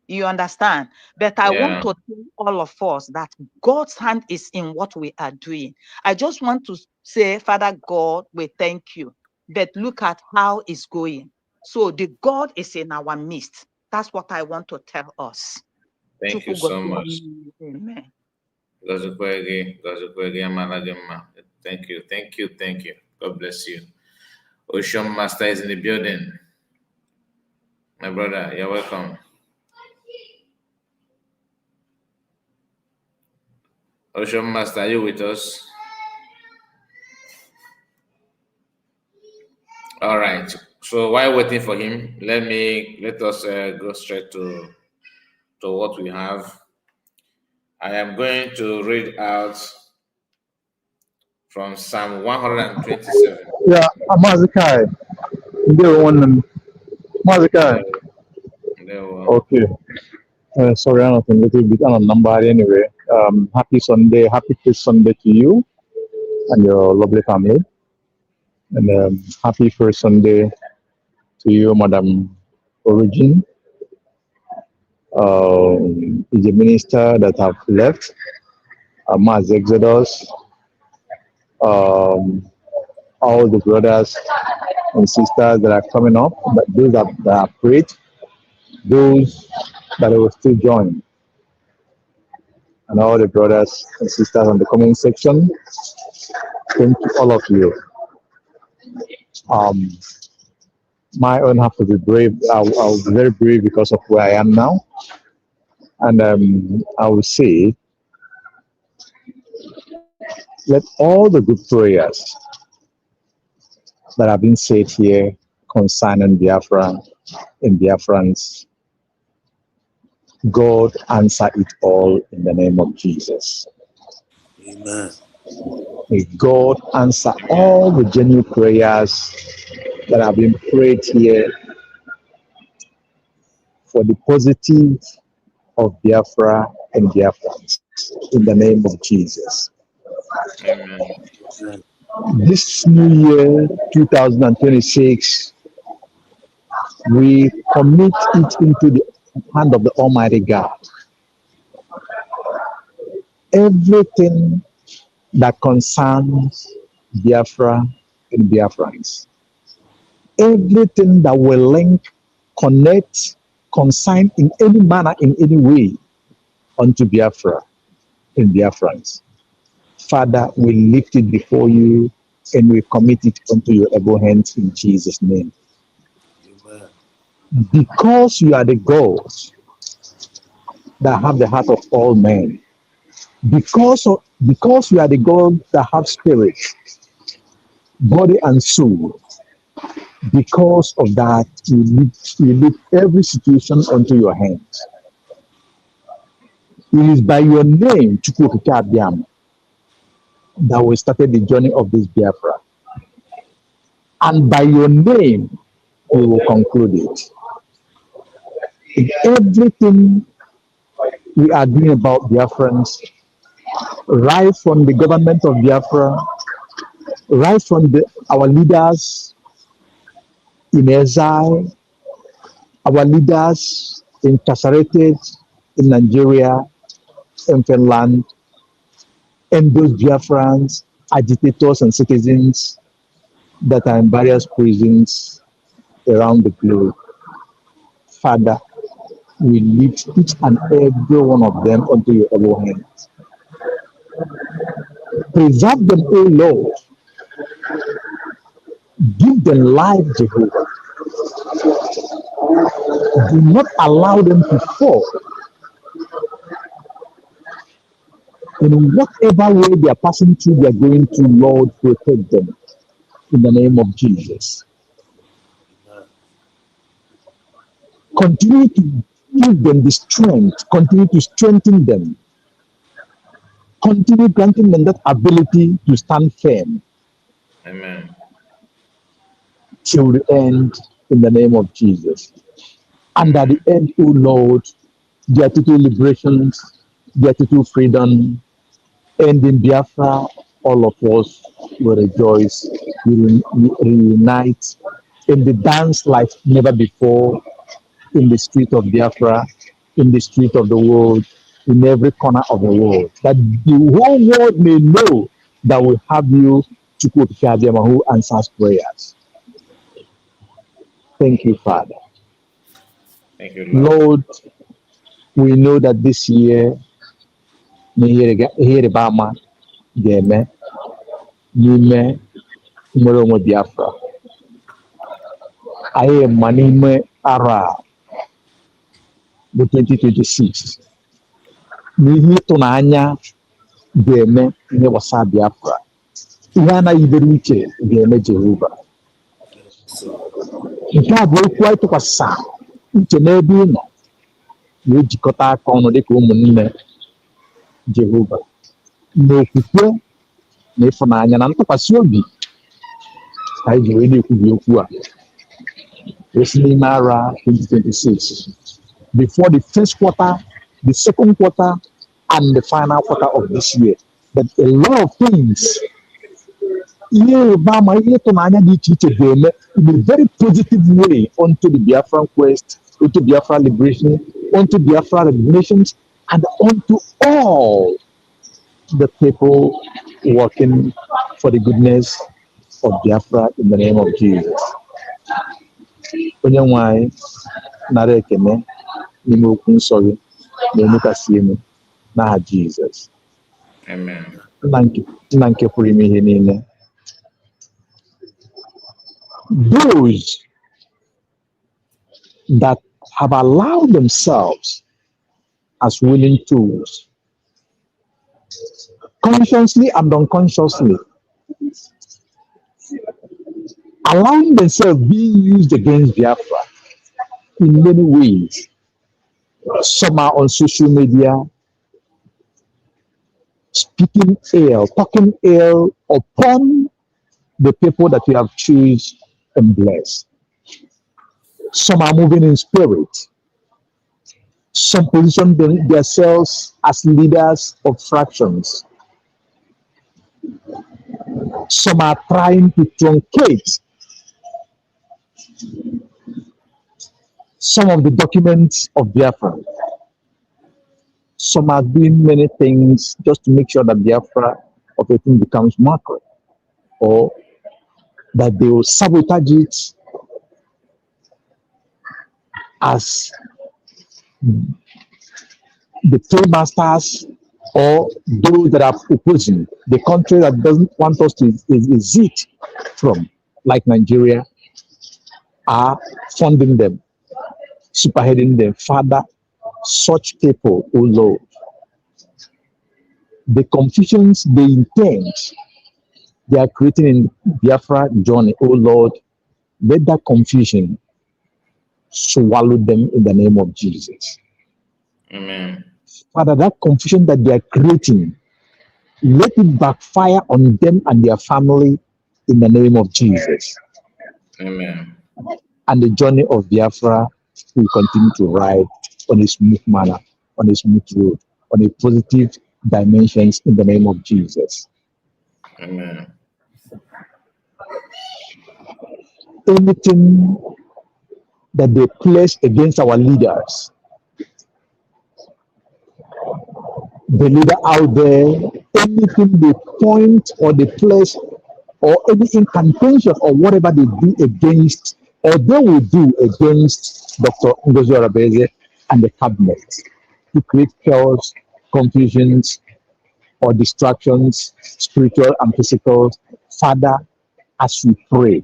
Speaker 5: You understand? But I want to tell all of us that God's hand is in what we are doing. I just want to say, Father God, we thank you. But look at how it's going. So the God is in our midst. That's what I want to tell us.
Speaker 1: Thank you so much.
Speaker 5: Amen.
Speaker 1: Thank you. Thank you. Thank you. God bless you. Ocean Master is in the building. My brother, you're welcome. Ocean Master, are you with us? All right. So while waiting for him, let us go straight to what we have. I am going to read out from Psalm 127.
Speaker 3: Yeah, Mazikai. Mazikai. Okay. Sorry, I'm a little bit on a number anyway. Happy Sunday, happy First Sunday to you and your lovely family. And happy First Sunday to you, Madam Origin. Is a minister that have left, Mass Exodus, all the brothers and sisters that are coming up, those that are prayed, those that will still join, and all the brothers and sisters on the comment section. Thank you, all of you. My own have to be brave. I'll be very brave because of where I am now. And I will say, let all the good prayers that have been said here concerning Biafra and Biafrans, God answer it all in the name of Jesus.
Speaker 2: Amen.
Speaker 3: May God answer all the genuine prayers that have been prayed here for the positive of Biafra and Biafrans. in the name of Jesus.
Speaker 1: Amen.
Speaker 3: This new year, 2026, we commit it into the hand of the Almighty God. Everything that concerns Biafra and Biafrans, everything that will link, connect, consign in any manner, in any way unto Biafra and Biafrans. Father, we lift it before you and we commit it unto your able hands in Jesus' name.
Speaker 2: Amen.
Speaker 3: Because you are the God that have the heart of all men, because you are the God that have spirit, body and soul, because of that, you lift every situation unto your hands. It is by your name, Chukwuokike Abiam, that we started the journey of this Biafra. And by your name, we will conclude it. In everything we are doing about Biafrans, right from the government of Biafra, right from our leaders in exile, our leaders incarcerated in Nigeria, in Finland, and those Biafrans, agitators and citizens that are in various prisons around the globe. Father, we lift each and every one of them unto your able hands. Preserve them, O Lord. Give them life, Jehovah. Do not allow them to fall. In whatever way they are passing through, they are going to, Lord, protect them in the name of Jesus. Continue to give them the strength, continue to strengthen them, continue granting them that ability to stand firm.
Speaker 1: Amen.
Speaker 3: Till the end, in the name of Jesus. And at the end, O Lord, their total liberations, their total freedom, and in Biafra, all of us will rejoice, we reunite in the dance like never before, in the street of Biafra, in the street of the world, in every corner of the world, that the whole world may know that we have you, Chukwuokike Abiama, who answers prayers. Thank you, Father.
Speaker 1: Thank you, Lord.
Speaker 3: Lord, we know that this year, ihe ịrịba ama ga-eme n'ime nnwere onwe Biafra. Anyị ma n'ime arọ a bụ 2026 n'ihe ịtụnanya ga-eme ihe gbasara Biafra. Ihe anaghị ibere uche ga-eme Jehova. Nke a bụ okwu anyị tụkwasịsa uche n'ebe ị nọ, na-ejikọta aka ọnụ dịka ụmụnne Jehova, n'okwukwe na ịfụnanya na ntụkwasị obi ka anyị ji wee na-ekwubi okwu a esi n'ime ara 2026 before the first quarter, the second quarter, and the final quarter of this year. But a lot of things, ihe ịrịba ama, ihe ịtụnanya dị iche iche ga-eme in a very positive way onto the Biafran quest, onto Biafra liberation, onto Biafra regulations, and onto all the people working for the goodness of Biafra in the name of Jesus. Onye nwe anyị nara ekene n'ime okwu nsọ gị na-enukasị elu n'aha Jizọs.
Speaker 1: Amen.
Speaker 3: Nna nke pụrụ ime ihe niile. Those that have allowed themselves as willing tools, consciously and unconsciously, allowing themselves being used against Biafra in many ways. Some are on social media, speaking ill, talking ill upon the people that you have chosen and blessed. Some are moving in spirit. Some position themselves as leaders of fractions. Some are trying to truncate some of the documents of Biafra. Some are doing many things just to make sure that Biafra of a thing becomes market, or that they will sabotage it as the paymasters or those that are opposing the country that doesn't want us to exit from, like Nigeria, are funding them, superheading them. Father, such people, oh Lord, the confusions they intend, they are creating in Biafra journey, oh Lord, let that confusion swallow them in the name of Jesus.
Speaker 1: Amen.
Speaker 3: Father, that confusion that they are creating, let it backfire on them and their family in the name of Jesus.
Speaker 1: Amen.
Speaker 3: And the journey of Biafra will continue to ride on a smooth manner, on a smooth road, on a positive dimensions in the name of Jesus.
Speaker 1: Amen.
Speaker 3: Anything that they place against our leaders, the leader out there, anything they point or they place or any incantation or whatever they do against or they will do against Dr. Ngozi Orabueze and the cabinet to create chaos, confusions, or distractions, spiritual and physical. Father, as we pray,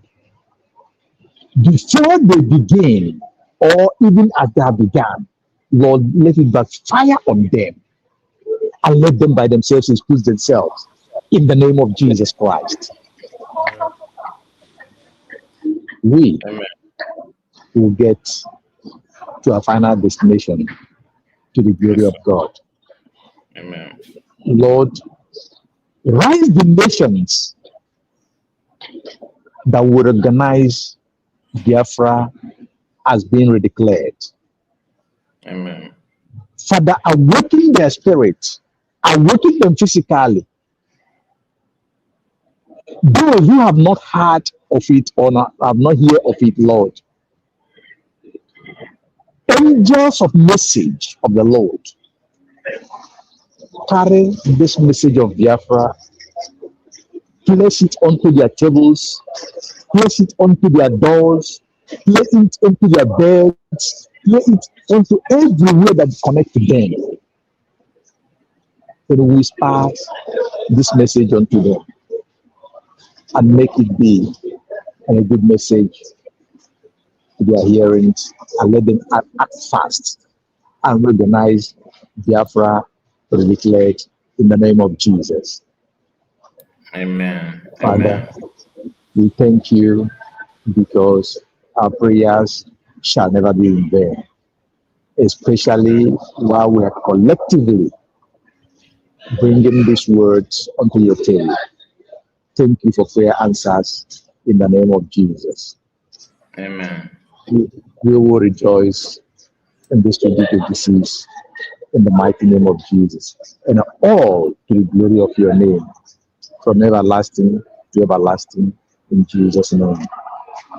Speaker 3: before they begin or even as they have begun, Lord, let it backfire on them and let them by themselves expose themselves in the name of Jesus Christ. We
Speaker 1: Amen.
Speaker 3: will get to our final destination to the glory of God.
Speaker 1: Amen.
Speaker 3: Lord, rise the nations that will recognize Biafra as being redeclared.
Speaker 1: Amen.
Speaker 3: Father, awaken their spirit, awaken them physically. Those who have not heard of it or not, have not heard of it, Lord, angels of message of the Lord, carry this message of Biafra, place it onto their tables, place it onto their doors, place it onto their beds, place it onto everywhere that connects to them. And whisper this message unto them and make it be a good message to their hearings, and let them act fast and recognize Biafra to be declared in the name of Jesus.
Speaker 1: Amen.
Speaker 3: Father,
Speaker 1: Amen.
Speaker 3: we thank you because our prayers shall never be in vain, especially while we are collectively bringing these words onto your table. Thank you for prayer answers in the name of Jesus.
Speaker 1: Amen.
Speaker 3: We will rejoice in this 2026 in the mighty name of Jesus, and all to the glory of your name, from everlasting to everlasting, in Jesus' name.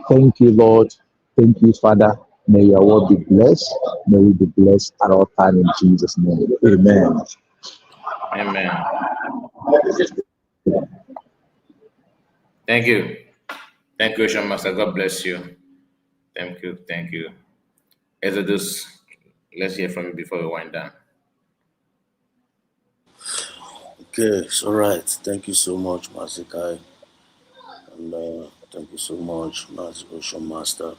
Speaker 3: Thank you, Lord. Thank you, Father. May your word be blessed. May we be blessed at all time in Jesus' name. Amen.
Speaker 1: Amen. Thank you. Thank you, Sean Master. God bless you. Thank you. Thank you. Exodus, let's hear from you before we wind down.
Speaker 2: Okay, it's all right. Thank you so much, Mazikai. And thank you so much, Ocean Master.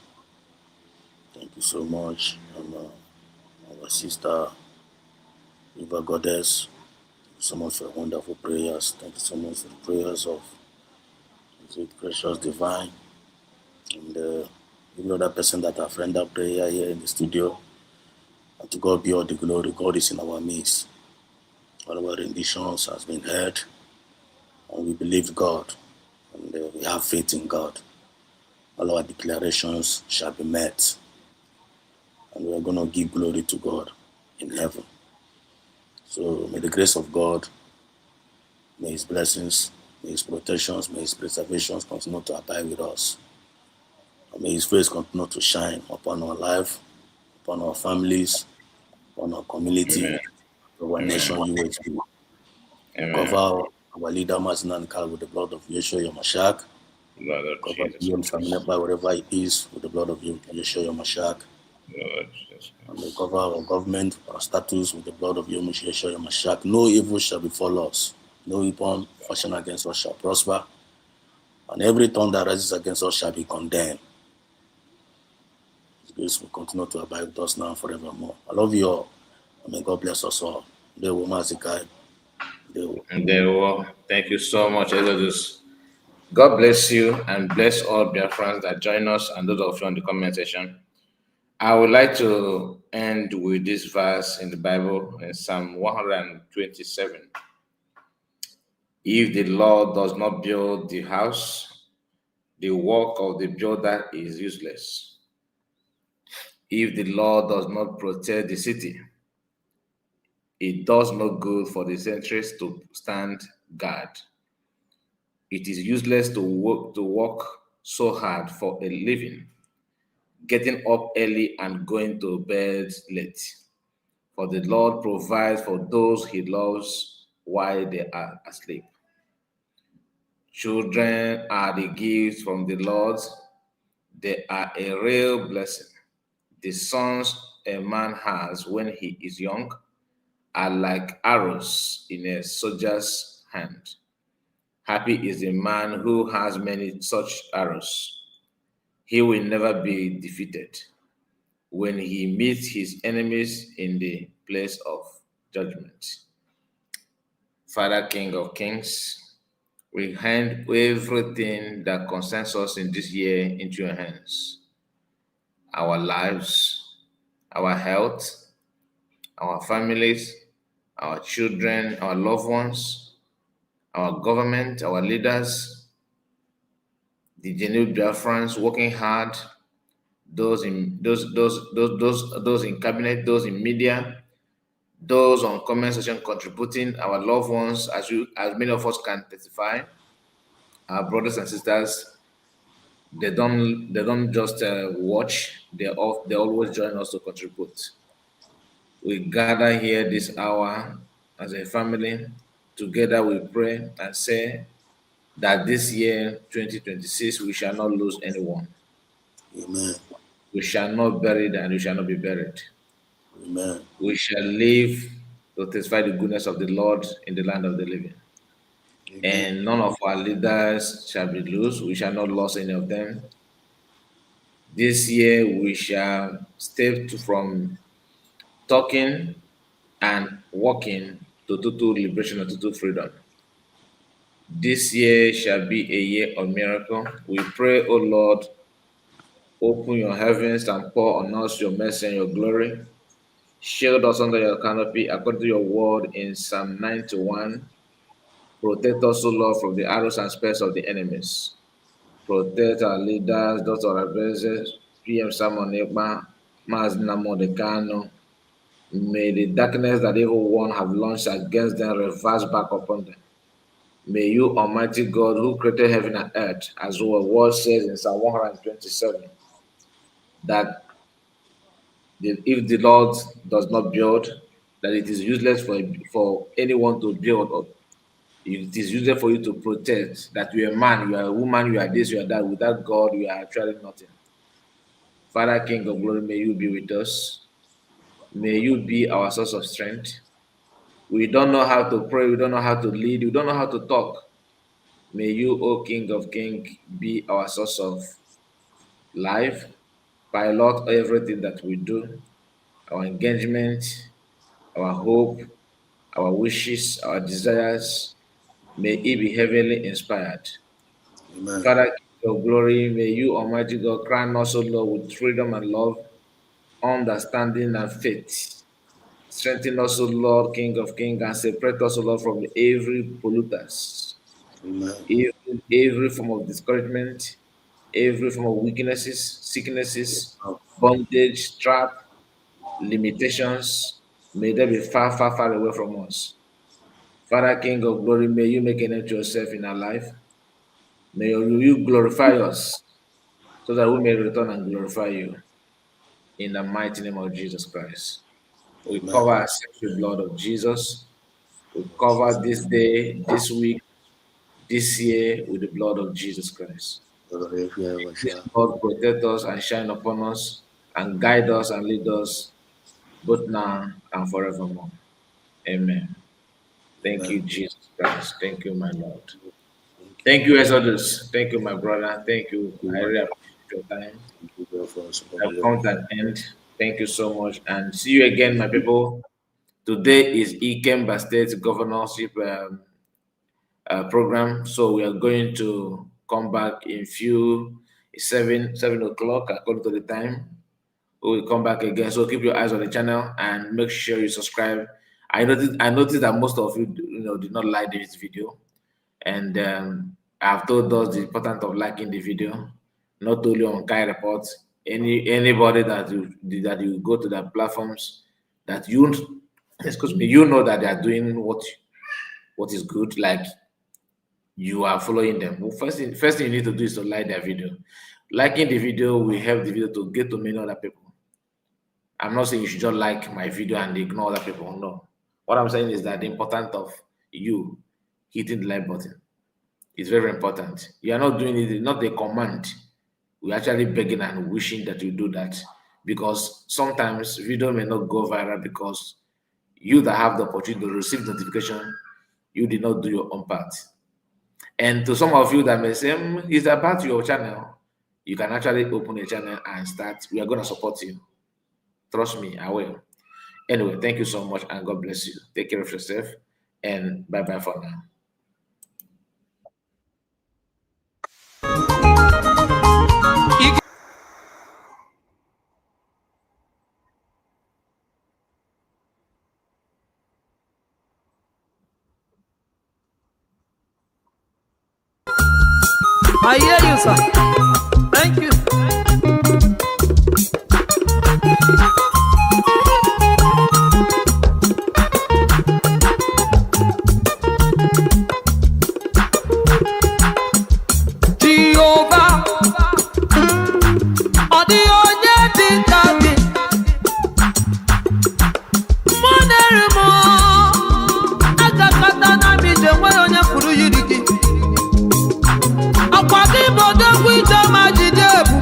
Speaker 2: Thank you so much. And our sister, River Goddess. Thank you so much for your wonderful prayers. Thank you so much for the prayers of the precious divine. And you know that person that have rendered prayer here in the studio. And to God be all the glory. God is in our midst. All our renditions has been heard. And we believe God. And we have faith in God. All our declarations shall be met. And we are going to give glory to God. in heaven. So may the grace of God, may his blessings, may his protections, may his preservations continue to abide with us. And may his face continue to shine upon our life, upon our families, upon our community,
Speaker 1: Amen.
Speaker 2: our
Speaker 1: Amen.
Speaker 2: nation, UHB. Cover
Speaker 1: Amen.
Speaker 2: our leader, MNK, with the blood of Yeshua Yamashak.
Speaker 1: Lord of
Speaker 2: Cover
Speaker 1: Jesus
Speaker 2: PM
Speaker 1: Christ.
Speaker 2: Samineba, wherever it is, with the blood of Yeshua Yamashak.
Speaker 1: Lord of Jesus
Speaker 2: And we
Speaker 1: Christ.
Speaker 2: cover our government, our status with the blood of Yeshua Yamashak. No evil shall befall us. No weapon fashioned against us shall prosper. And every tongue that rises against us shall be condemned. His grace will continue to abide with us now and forevermore. I love you all. And may God bless us all.
Speaker 1: And there were. Thank you so much, Exodus. God bless you and bless all Biafrans that join us and those of you on the comment section. I would like to end with this verse in the Bible in Psalm 127. If the Lord does not build the house, the work of the builder is useless. If the Lord does not protect the city, it does no good for the sentries to stand guard. It is useless to work so hard for a living, getting up early and going to bed late. For the Lord provides for those he loves while they are asleep. Children are the gifts from the Lord. They are a real blessing. The sons a man has when he is young are like arrows in a soldier's hand. Happy is the man who has many such arrows. He will never be defeated when he meets his enemies in the place of judgment. Father, King of Kings, we hand everything that concerns us in this year into your hands. Our lives, our health, our families, our children, our loved ones, our government, our leaders, the genuine Biafrans working hard, those in cabinet, those in media, those on comment section contributing, our loved ones, as many of us can testify, our brothers and sisters, they don't just watch, they always join us to contribute. We gather here this hour as a family. Together we pray and say that this year, 2026, we shall not lose anyone.
Speaker 2: Amen.
Speaker 1: We shall not bury and we shall not be buried.
Speaker 2: Amen.
Speaker 1: We shall live to testify the goodness of the Lord in the land of the living.
Speaker 2: Amen.
Speaker 1: And none of our leaders shall be lost. We shall not lose any of them. This year we shall step from talking and walking to total liberation and total freedom. This year shall be a year of miracle. We pray, O Lord, open your heavens and pour on us your mercy and your glory. Shield us under your canopy according to your word in Psalm 91. Protect us, O Lord, from the arrows and spears of the enemies. Protect our leaders, Dr. Orabueze, PM Simon Ekpa, Mazna Modekano. May the darkness that evil one have launched against them reverse back upon them. May you, Almighty God, who created heaven and earth, as our word says in Psalm 127, that if the Lord does not build, that it is useless for anyone to build, or it is useless for you to protect, that you are a man, you are a woman, you are this, you are that. Without God, you are actually nothing. Father, King of glory, may you be with us. May you be our source of strength. We don't know how to pray, we don't know how to lead, we don't know how to talk. May you, O King of Kings, be our source of life, pilot everything that we do, our engagement, our hope, our wishes, our desires. May it be heavily inspired.
Speaker 2: Amen.
Speaker 1: Father, King of glory, may you, Almighty God, crown us, O Lord, with freedom and love, understanding and faith. Strengthen us, O Lord, King of Kings, and separate us, O Lord, from every polluters,
Speaker 2: Amen.
Speaker 1: every form of discouragement, every form of weaknesses,
Speaker 2: Yes,
Speaker 1: sicknesses,
Speaker 2: Lord.
Speaker 1: bondage, trap, limitations. may they be far, far, far away from us. Father, King of glory, may you make a name to yourself in our life. May you glorify us so that we may return and glorify you. In the mighty name of Jesus Christ. We cover ourselves with the blood of Jesus. We cover this day, this week, this year with the blood of Jesus Christ. This blood protect us and shine upon us and guide us and lead us both now and forevermore. Amen. Thank you, Jesus Christ. Thank you, my Lord. Thank you, Exodus. Thank you, my brother. Thank you. I really appreciate your time. I've come to an end. Thank you so much. And see you again, my people. Today is Ikemba State Governorship program. So we are going to come back in few 7 o'clock according to the time. We will come back again. So keep your eyes on the channel and make sure you subscribe. I noticed that most of you, did not like this video, and I've told us the importance of liking the video, not only on Kai Reports. Anybody that you go to the platforms that you know that they are doing what is good, like you are following them. Well, first thing you need to do is to like their video. Liking the video will help the video to get to many other people. I'm not saying you should just like my video and ignore other people. No. What I'm saying is that the importance of you hitting the like button is very important. You are not doing it, not a command. We're actually begging and wishing that you do that, because sometimes video may not go viral because you that have the opportunity to receive notification, you did not do your own part. And to some of you that may say, it's about your channel, you can actually open a channel and start. We are going to support you. Trust me, I will. Anyway, thank you so much and God bless you. Take care of yourself and bye-bye for now.
Speaker 6: I hear you, sir. Thank you. Jehovah, Odionye Dikadi, Monerimo, Agakata na bije onye kwuru yiri gị. Akwa gị bụ odogwu ije ma jide ebu.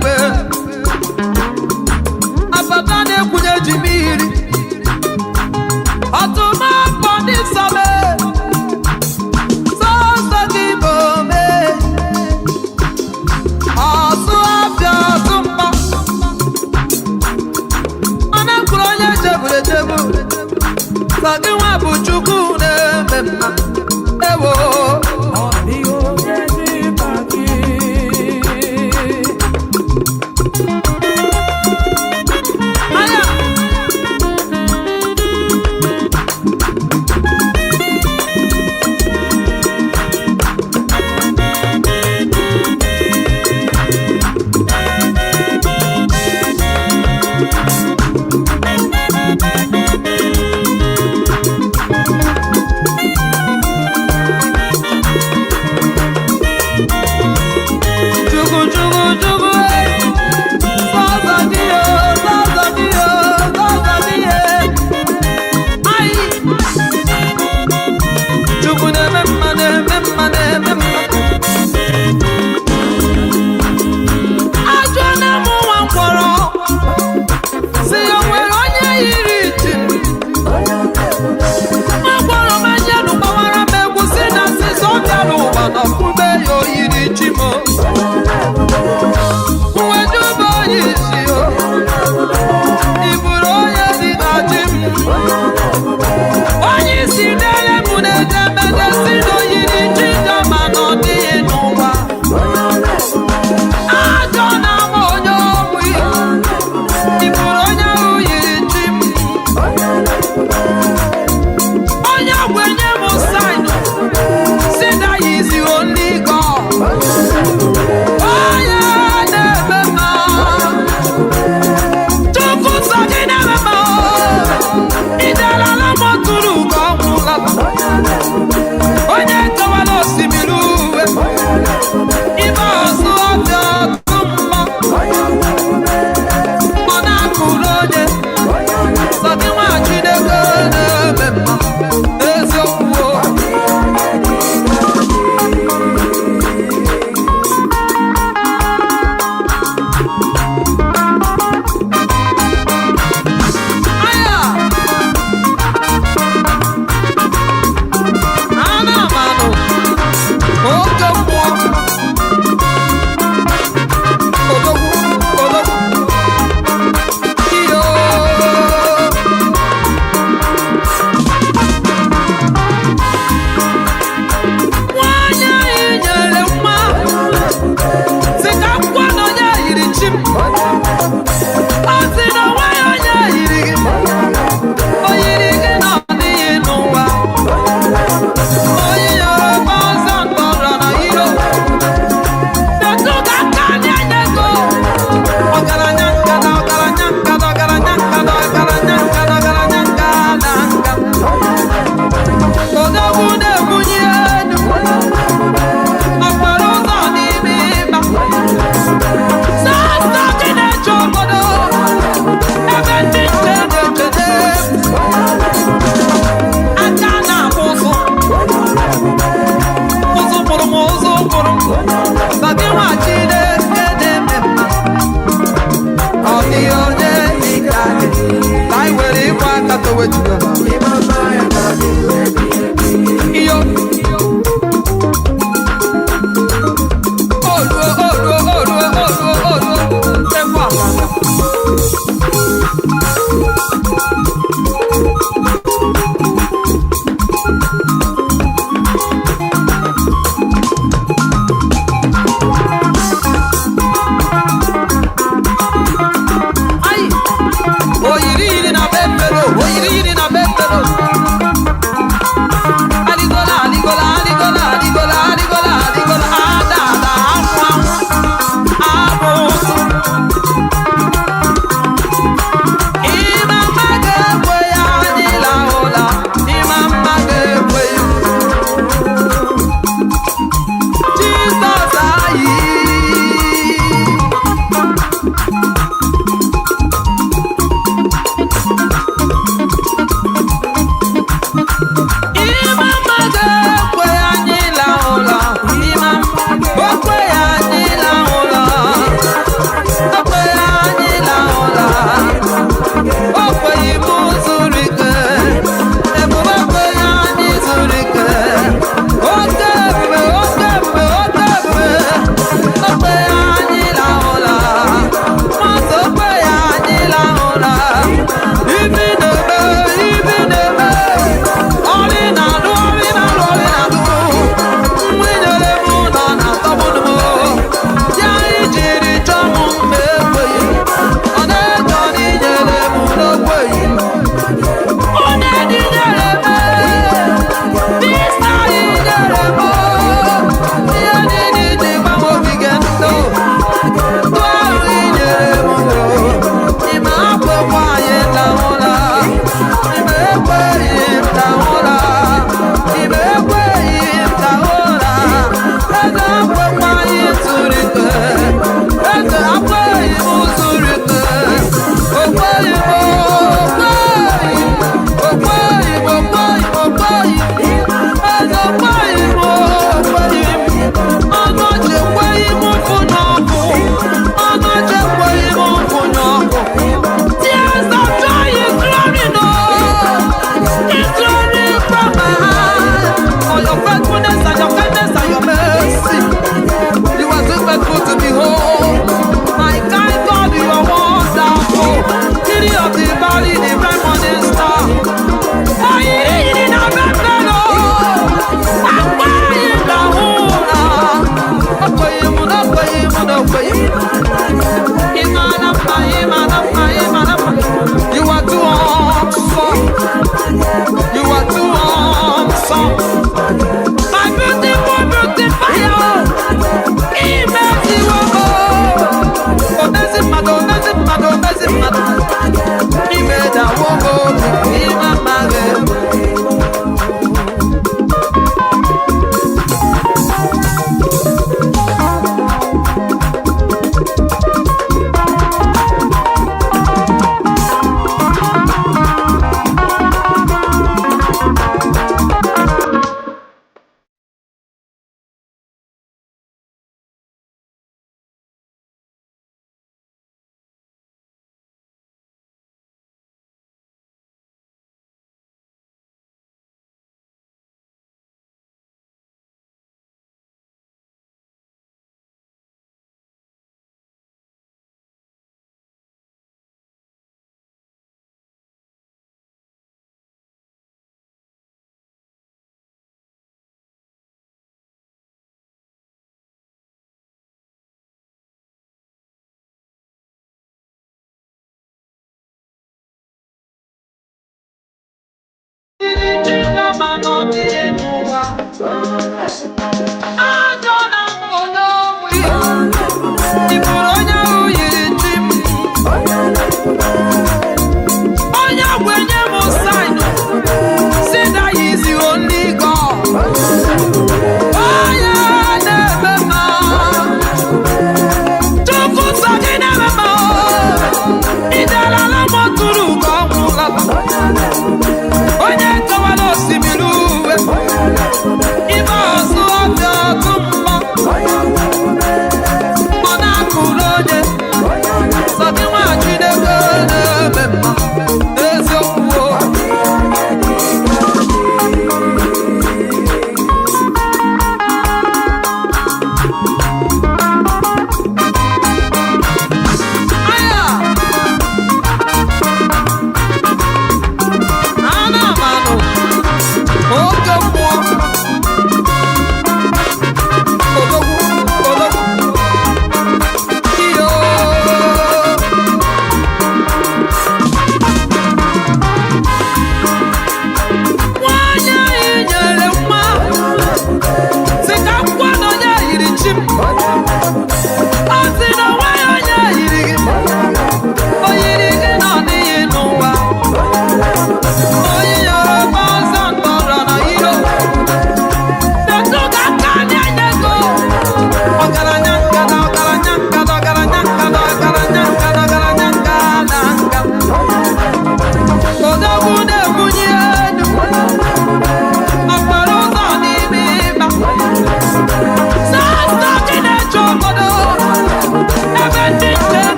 Speaker 6: Say that he is the only God.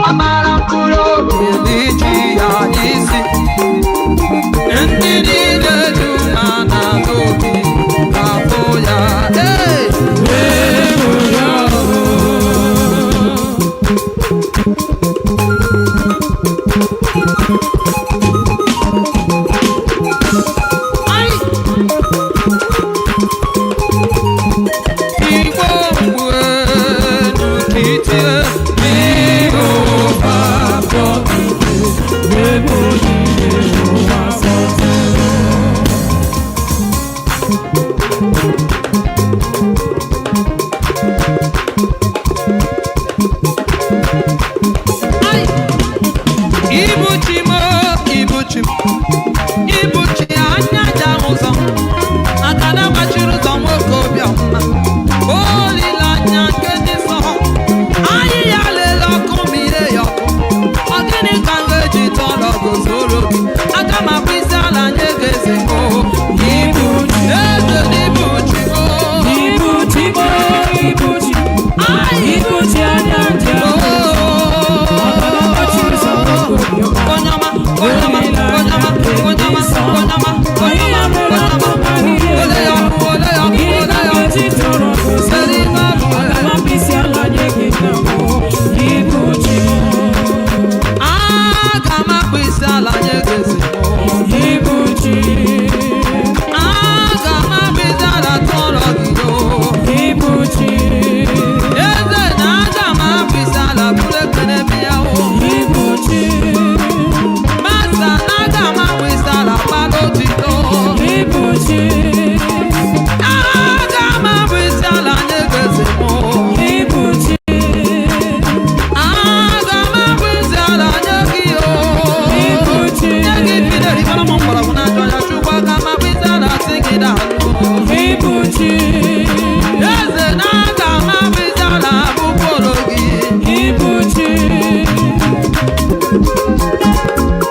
Speaker 6: Amara mkpụrụ obi n'iji ya isi. Ndị niile dị mma n'ala obi ga-afụ ya. Ibuchi anya ja ụzọ aka na gbachiri ụzọ nwoke obiọma olileanya nke ndị nsọ anyị ya lele ọkụ ma ire ya ọkụ ọ gịnị ka m ga-eji tọrọ gozoro gị aka ma bụ isi ala nye gị eze Ibuchi eze Ibuchi Ibuchi anya ja Ibuchi